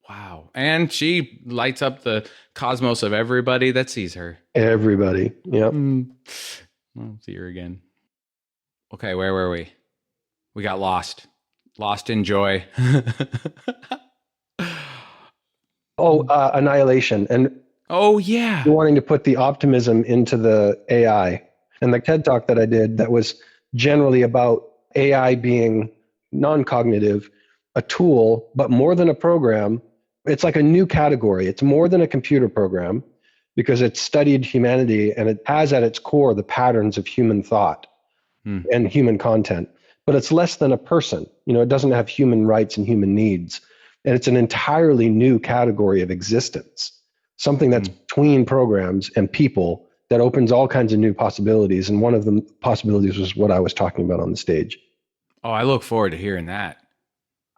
Wow. And she lights up the cosmos of everybody that sees her. Everybody. Yep. I'll see her again. Okay, where were we? We got lost. Lost in joy. Annihilation. And oh, yeah. you're wanting to put the optimism into the AI. And the TED Talk that I did that was generally about AI being non-cognitive, a tool, but more than a program. It's like a new category. It's more than a computer program because it's studied humanity, and it has at its core the patterns of human thought and human content. But it's less than a person. It doesn't have human rights and human needs. And it's an entirely new category of existence, something that's between programs and people that opens all kinds of new possibilities. And one of the possibilities was what I was talking about on the stage. Oh, I look forward to hearing that.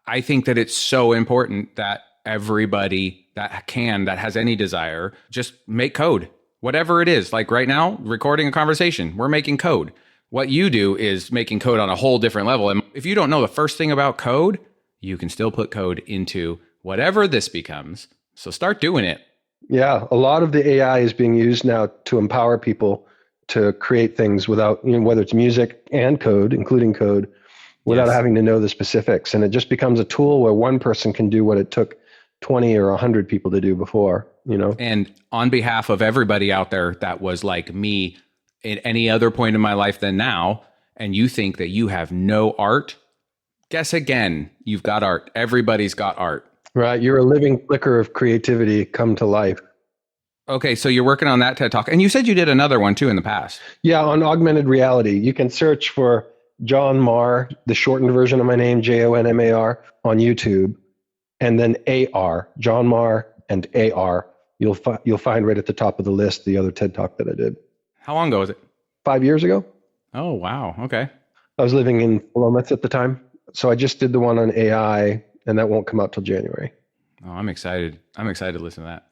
I think that it's so important that everybody that has any desire, just make code, whatever it is. Like right now, recording a conversation, we're making code. What you do is making code on a whole different level. And if you don't know the first thing about code, you can still put code into whatever this becomes. So start doing it. Yeah, a lot of the AI is being used now to empower people to create things without, whether it's music and code, including code, without having to know the specifics. And it just becomes a tool where one person can do what it took 20 or 100 people to do before, And on behalf of everybody out there that was like me at any other point in my life than now, and you think that you have no art, guess again, you've got art. Everybody's got art. Right. You're a living flicker of creativity come to life. Okay, so you're working on that TED Talk. And you said you did another one too in the past. Yeah, on augmented reality. You can search for Jonmar, the shortened version of my name, Jonmar, on YouTube, and then AR, Jonmar and AR. You'll find right at the top of the list the other TED Talk that I did. How long ago was it? 5 years ago. Oh, wow. Okay. I was living in Willamette at the time. So I just did the one on AI, and that won't come out till January. Oh, I'm excited. I'm excited to listen to that.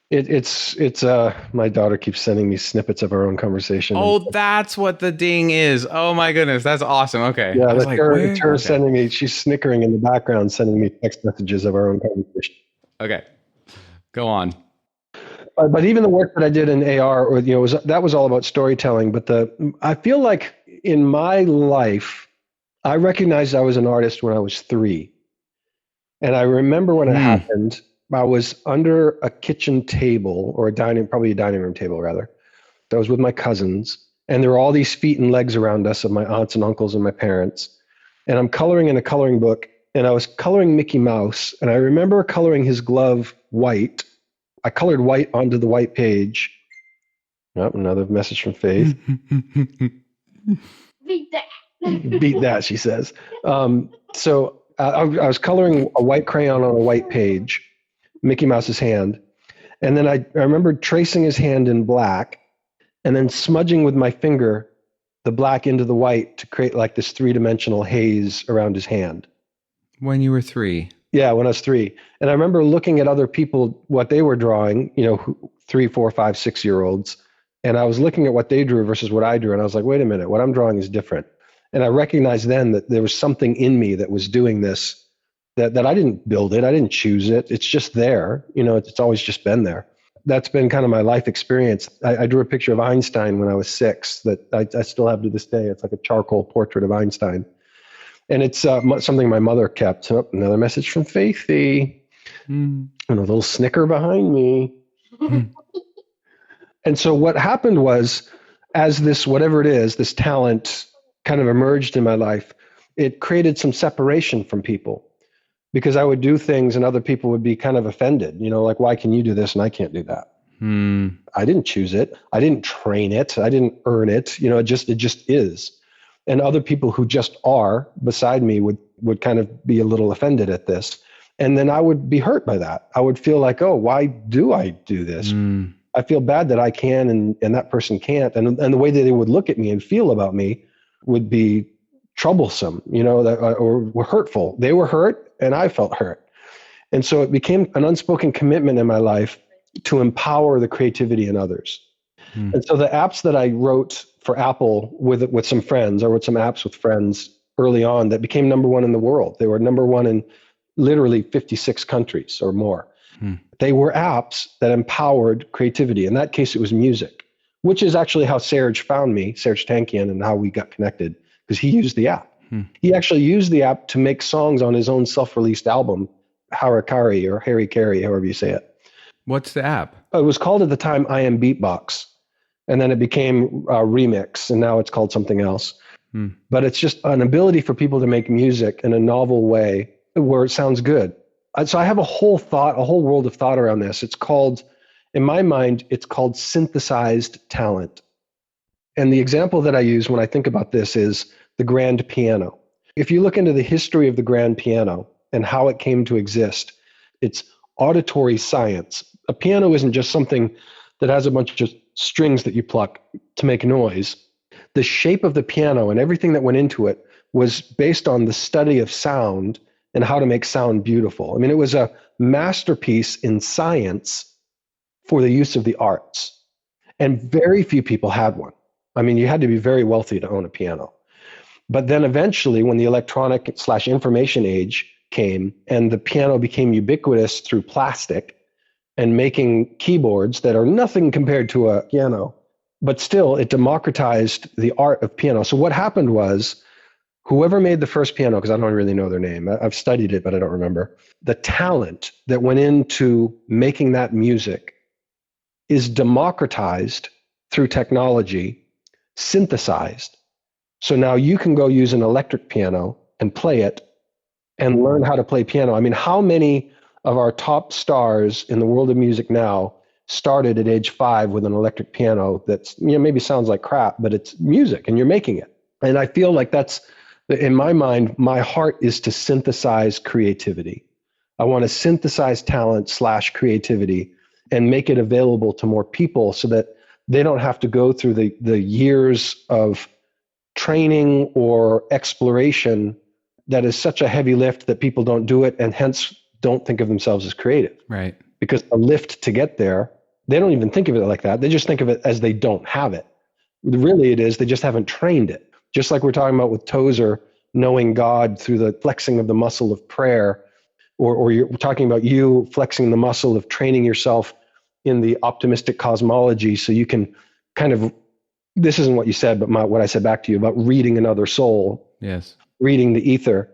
It's my daughter keeps sending me snippets of our own conversation. Oh, that's what the ding is. Oh my goodness. That's awesome. Okay. Yeah, it's her sending me, she's snickering in the background, sending me text messages of our own conversation. Okay. Go on. But even the work that I did in AR, that was all about storytelling. But I feel like in my life, I recognized I was an artist when I was 3. And I remember when it happened, I was under a kitchen table or probably a dining room table rather. I was with my cousins, and there were all these feet and legs around us of my aunts and uncles and my parents. And I'm coloring in a coloring book, and I was coloring Mickey Mouse. And I remember coloring his glove white. I colored white onto the white page. Oh, another message from Faith. Beat that, she says. So I was coloring a white crayon on a white page, Mickey Mouse's hand. And then I remember tracing his hand in black and then smudging with my finger the black into the white to create like this 3-dimensional haze around his hand. When you were 3. Yeah, when I was 3. And I remember looking at other people, what they were drawing, 3, 4, 5, 6-year-olds. And I was looking at what they drew versus what I drew. And I was like, wait a minute, what I'm drawing is different. And I recognized then that there was something in me that was doing this, that I didn't build it. I didn't choose it. It's just there. It's always just been there. That's been kind of my life experience. I drew a picture of Einstein when I was 6 that I still have to this day. It's like a charcoal portrait of Einstein. And it's something my mother kept. Oh, another message from Faithy. And a little snicker behind me. And so what happened was, as this, whatever it is, this talent kind of emerged in my life, it created some separation from people, because I would do things and other people would be kind of offended, like, why can you do this and I can't do that? I didn't choose it. I didn't train it. I didn't earn it. It just is. And other people who just are beside me would kind of be a little offended at this. And then I would be hurt by that. I would feel like, oh, why do I do this? I feel bad that I can and that person can't. And the way that they would look at me and feel about me would be troublesome, or were hurtful. They were hurt and I felt hurt. And so it became an unspoken commitment in my life to empower the creativity in others. And so the apps that I wrote for Apple with some friends, I wrote some apps with friends early on that became #1 in the world. They were #1 in literally 56 countries or more. They were apps that empowered creativity. In that case, it was music, which is actually how Serj found me, Serj Tankian, and how we got connected, because he used the app. He actually used the app to make songs on his own self-released album, Harakari or Harry Carey, however you say it. What's the app? It was called at the time I Am Beatbox, and then it became Remix, and now it's called something else. But it's just an ability for people to make music in a novel way where it sounds good. So I have a whole world of thought around this. It's called, in my mind, it's called synthesized talent. And the example that I use when I think about this is the grand piano. If you look into the history of the grand piano and how it came to exist, it's auditory science. A piano isn't just something that has a bunch of strings that you pluck to make noise. The shape of the piano and everything that went into it was based on the study of sound and how to make sound beautiful. I mean, it was a masterpiece in science for the use of the arts. And very few people had one. I mean, you had to be very wealthy to own a piano. But then eventually, when the electronic/information age came and the piano became ubiquitous through plastic and making keyboards that are nothing compared to a piano, but still it democratized the art of piano. So what happened was, whoever made the first piano, because I don't really know their name, I've studied it, but I don't remember, the talent that went into making that music is democratized through technology, synthesized. So now you can go use an electric piano and play it and learn how to play piano. I mean, how many of our top stars in the world of music now started at age 5 with an electric piano that's, maybe sounds like crap, but it's music and you're making it. And I feel like that's, in my mind, my heart is to synthesize creativity. I want to synthesize talent/creativity and make it available to more people so that they don't have to go through the years of training or exploration that is such a heavy lift that people don't do it and hence don't think of themselves as creative. Right. Because a lift to get there, they don't even think of it like that. They just think of it as they don't have it. Really it is, they just haven't trained it. Just like we're talking about with Tozer, knowing God through the flexing of the muscle of prayer, or you're talking about you flexing the muscle of training yourself in the optimistic cosmology so you can kind of, this isn't what you said, but what I said back to you about reading another soul. Yes. Reading the ether.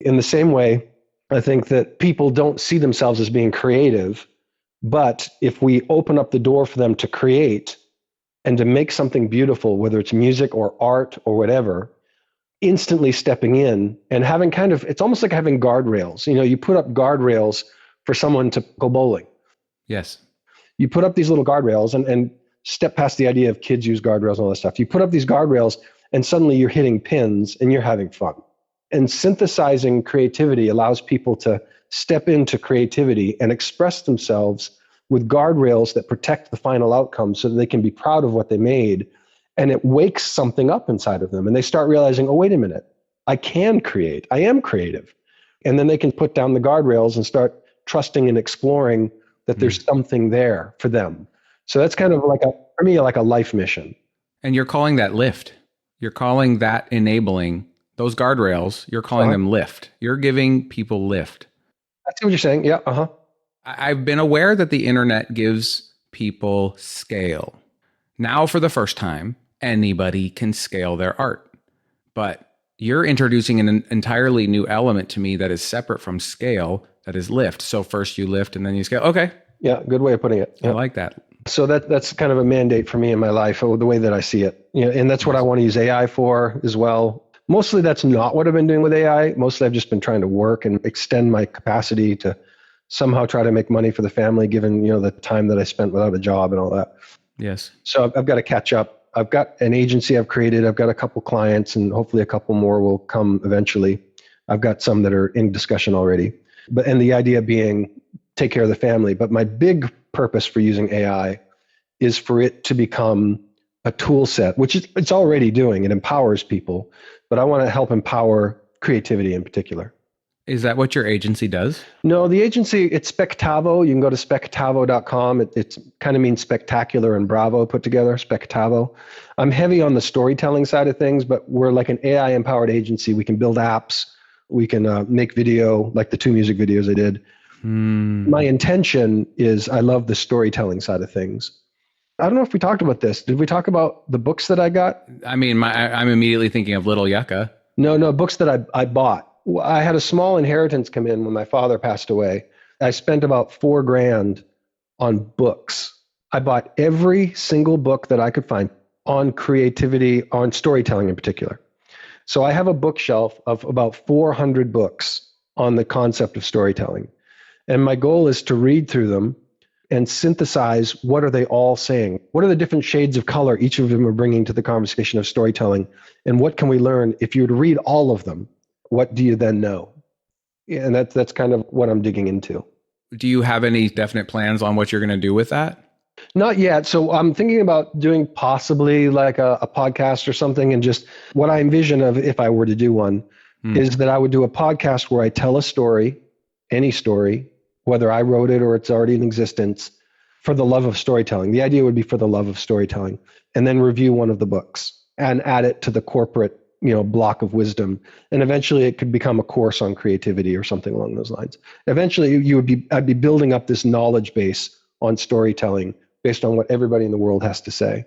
In the same way, I think that people don't see themselves as being creative, but if we open up the door for them to create and to make something beautiful, whether it's music or art or whatever, instantly stepping in and having it's almost like having guardrails. You put up guardrails for someone to go bowling. Yes. You put up these little guardrails and step past the idea of kids use guardrails and all that stuff. You put up these guardrails and suddenly you're hitting pins and you're having fun. And synthesizing creativity allows people to step into creativity and express themselves with guardrails that protect the final outcome so that they can be proud of what they made. And it wakes something up inside of them. And they start realizing, oh, wait a minute, I can create. I am creative. And then they can put down the guardrails and start trusting and exploring that there's something there for them. So that's kind of like for me, like a life mission. And you're calling that lift. You're calling that enabling those guardrails. You're calling them lift. You're giving people lift. I see what you're saying. Yeah. I've been aware that the internet gives people scale. Now, for the first time, anybody can scale their art. But you're introducing an entirely new element to me that is separate from scale, that is lift. So first you lift and then you scale. Okay. Yeah, good way of putting it. Yeah. I like that. So that's kind of a mandate for me in my life, the way that I see it. And that's what I want to use AI for as well. Mostly that's not what I've been doing with AI. Mostly I've just been trying to work and extend my capacity to somehow try to make money for the family, given, the time that I spent without a job and all that. Yes. So I've got to catch up. I've got an agency I've created. I've got a couple clients, and hopefully a couple more will come eventually. I've got some that are in discussion already. And the idea being take care of the family. But my big purpose for using AI is for it to become a tool set, which it's already doing. It empowers people, but I want to help empower creativity in particular. Is that what your agency does? No, the agency, it's Spectavo. You can go to spectavo.com. It kind of means spectacular and bravo put together, Spectavo. I'm heavy on the storytelling side of things, but we're like an AI-empowered agency. We can build apps. We can make video, like the 2 music videos I did. My intention is I love the storytelling side of things. I don't know if we talked about this. Did we talk about the books that I got? I mean, I'm immediately thinking of Little Yukka. No, books that I bought. I had a small inheritance come in when my father passed away. I spent about $4,000 on books. I bought every single book that I could find on creativity, on storytelling in particular. So I have a bookshelf of about 400 books on the concept of storytelling. And my goal is to read through them and synthesize what are they all saying? What are the different shades of color each of them are bringing to the conversation of storytelling? And what can we learn if you were to read all of them? What do you then know? And that's kind of what I'm digging into. Do you have any definite plans on what you're going to do with that? Not yet. So I'm thinking about doing possibly like a podcast or something. And just what I envision of if I were to do one is that I would do a podcast where I tell a story, any story, whether I wrote it or it's already in existence, for the love of storytelling. The idea would be for the love of storytelling, and then review one of the books and add it to the corporate block of wisdom. And eventually it could become a course on creativity or something along those lines. Eventually I'd be building up this knowledge base on storytelling based on what everybody in the world has to say,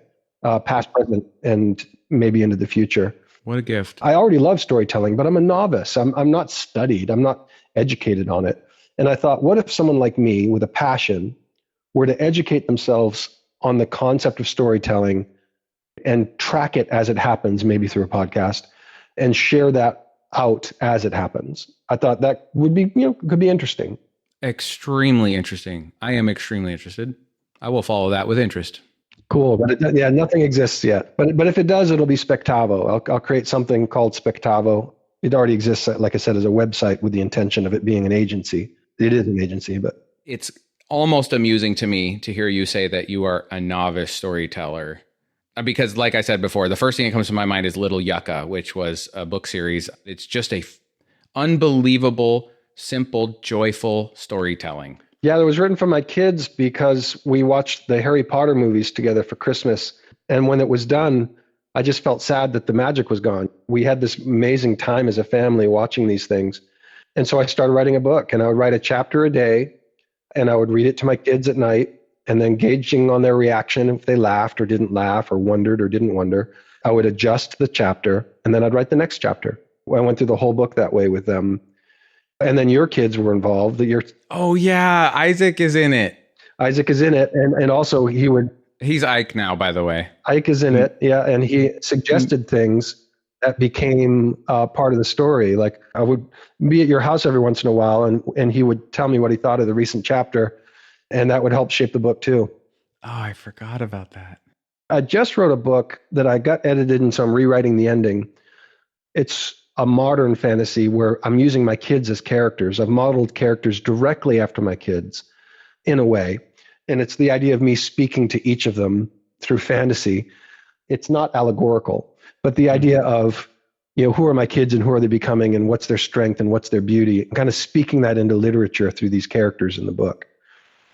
past, present, and maybe into the future. What a gift. I already love storytelling, but I'm a novice. I'm not studied. I'm not educated on it. And I thought, what if someone like me with a passion were to educate themselves on the concept of storytelling and track it as it happens, maybe through a podcast, and share that out as it happens? I thought that would be, could be interesting. Extremely interesting. I am extremely interested. I will follow that with interest. Cool. But nothing exists yet. But if it does, it'll be Spectavo. I'll create something called Spectavo. It already exists, like I said, as a website with the intention of it being an agency. It is an agency, but it's almost amusing to me to hear you say that you are a novice storyteller. Because like I said before, the first thing that comes to my mind is Little Yukka, which was a book series. It's just a unbelievable, simple, joyful storytelling. Yeah, it was written for my kids because we watched the Harry Potter movies together for Christmas. And when it was done, I just felt sad that the magic was gone. We had this amazing time as a family watching these things. And so I started writing a book, and I would write a chapter a day, and I would read it to my kids at night, and then gauging on their reaction, if they laughed or didn't laugh or wondered or didn't wonder, I would adjust the chapter, and then I'd write the next chapter. I went through the whole book that way with them. And then your kids were involved. Oh yeah, Isaac is in it. Isaac is in it, and also he's Ike now, by the way. Ike is in it, yeah, and he suggested things that became part of the story. Like I would be at your house every once in a while, and he would tell me what he thought of the recent chapter, and that would help shape the book too. Oh, I forgot about that. I just wrote a book that I got edited, and so I'm rewriting the ending. It's a modern fantasy where I'm using my kids as characters. I've modeled characters directly after my kids in a way. And it's the idea of me speaking to each of them through fantasy. It's not allegorical, but the idea of, who are my kids and who are they becoming and what's their strength and what's their beauty, and kind of speaking that into literature through these characters in the book.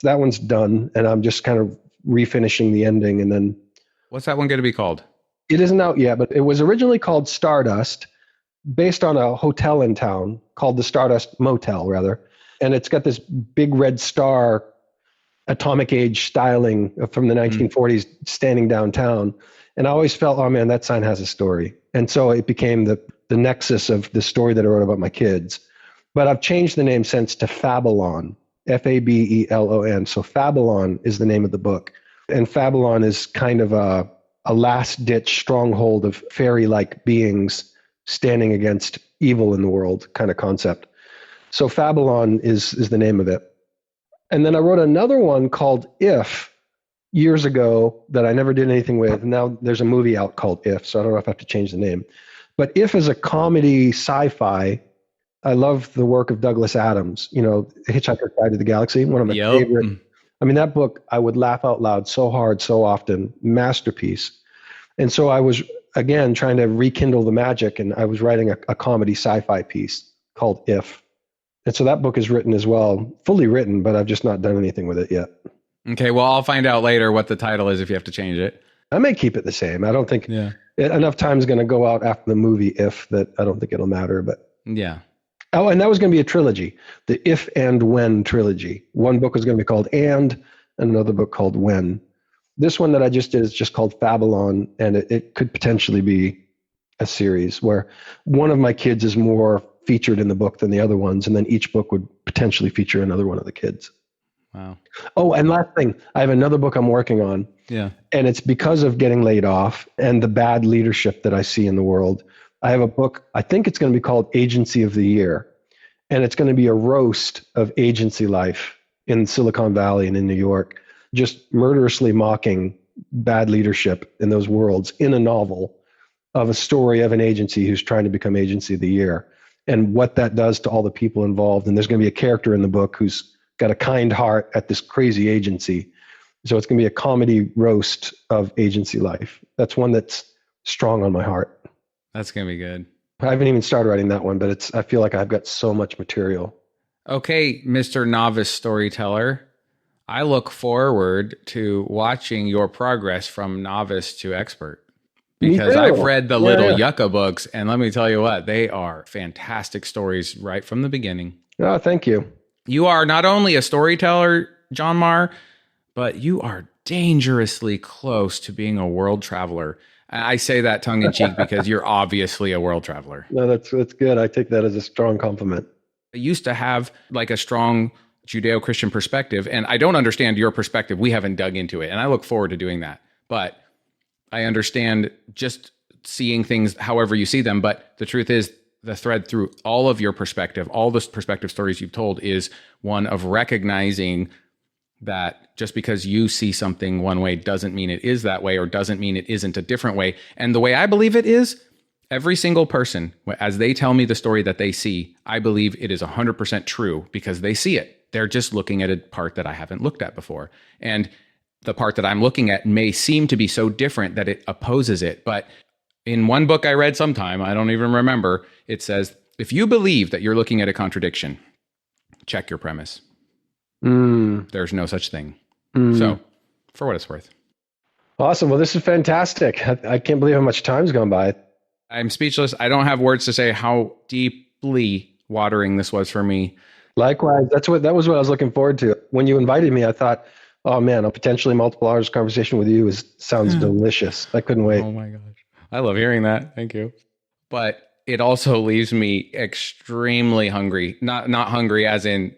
That one's done, and I'm just kind of refinishing the ending. And then, what's that one going to be called? It isn't out yet, but it was originally called Stardust, based on a hotel in town called the Stardust Motel, rather. And it's got this big red star, atomic age styling from the 1940s standing downtown. And I always felt, oh man, that sign has a story. And so it became the nexus of the story that I wrote about my kids. But I've changed the name since to Fabelon, Fabelon. So Fabelon is the name of the book. And Fabelon is kind of a last-ditch stronghold of fairy-like beings standing against evil in the world kind of concept. So Fabelon is the name of it. And then I wrote another one called If years ago that I never did anything with. Now there's a movie out called If, so I don't know if I have to change the name. But If is a comedy sci-fi. I love the work of Douglas Adams, Hitchhiker's Guide to the Galaxy, one of my favorite. I mean, that book, I would laugh out loud so hard, so often, masterpiece. And so I was, again, trying to rekindle the magic, and I was writing a comedy sci-fi piece called If. And so that book is written as well, fully written, but I've just not done anything with it yet. Okay, well, I'll find out later what the title is if you have to change it. I may keep it the same. I don't think enough time is going to go out after the movie If that I don't think it'll matter. But yeah. Oh, and that was going to be a trilogy, the If and When trilogy. One book was going to be called And another book called When. This one that I just did is just called Fabelon, and it could potentially be a series where one of my kids is more featured in the book than the other ones, and then each book would potentially feature another one of the kids. Wow. Oh, and last thing, I have another book I'm working on. Yeah. And it's because of getting laid off and the bad leadership that I see in the world. I have a book, I think it's going to be called Agency of the Year. And it's going to be a roast of agency life in Silicon Valley and in New York, just murderously mocking bad leadership in those worlds in a novel of a story of an agency who's trying to become Agency of the Year and what that does to all the people involved. And there's going to be a character in the book who's got a kind heart at this crazy agency. So it's going to be a comedy roast of agency life. That's one that's strong on my heart. That's going to be good. I haven't even started writing that one, but I feel like I've got so much material. Okay, Mr. Novice Storyteller, I look forward to watching your progress from novice to expert. Because I've read the little Yukka books, and let me tell you what, they are fantastic stories right from the beginning. Oh, thank you. You are not only a storyteller, Jonmar, but you are dangerously close to being a world traveler. I say that tongue in cheek because you're obviously a world traveler. No, that's good. I take that as a strong compliment. I used to have like a strong Judeo-Christian perspective, and I don't understand your perspective. We haven't dug into it, and I look forward to doing that. But I understand just seeing things however you see them. But the truth is, the thread through all of your perspective, all the perspective stories you've told is one of recognizing that just because you see something one way doesn't mean it is that way, or doesn't mean it isn't a different way. And the way I believe it is, every single person, as they tell me the story that they see, I believe it is 100% true because they see it. They're just looking at a part that I haven't looked at before. And the part that I'm looking at may seem to be so different that it opposes it. But in one book I read sometime, I don't even remember, it says, if you believe that you're looking at a contradiction, check your premise. There's no such thing. So, for what it's worth. Awesome. Well, this is fantastic. I can't believe how much time's gone by. I'm speechless. I don't have words to say how deeply watering this was for me. Likewise. That was what I was looking forward to. When you invited me, I thought, oh man, a potentially multiple hours conversation with you sounds delicious. I couldn't wait. Oh my gosh. I love hearing that. Thank you. But it also leaves me extremely hungry. Not hungry as in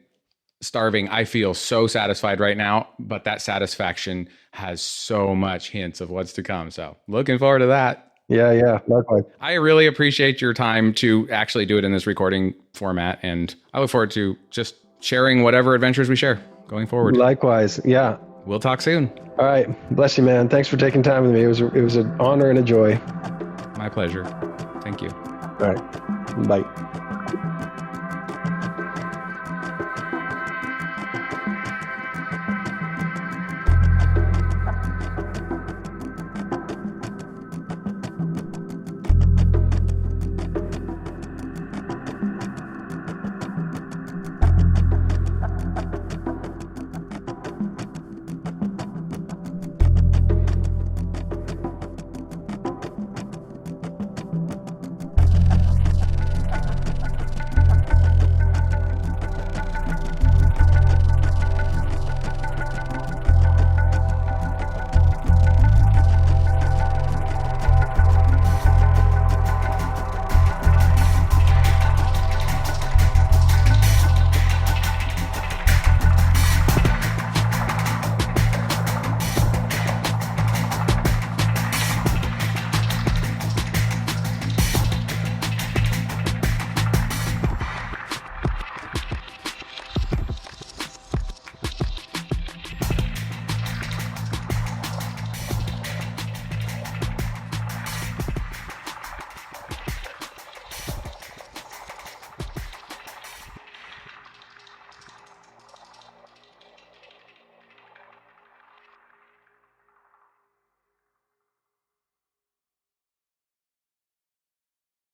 starving. I feel so satisfied right now, but that satisfaction has so much hints of what's to come. So looking forward to that. Yeah. Likewise. I really appreciate your time to actually do it in this recording format. And I look forward to just sharing whatever adventures we share going forward. Likewise. Yeah. We'll talk soon. All right. Bless you, man. Thanks for taking time with me. It was an honor and a joy. My pleasure. Thank you. All right. Bye.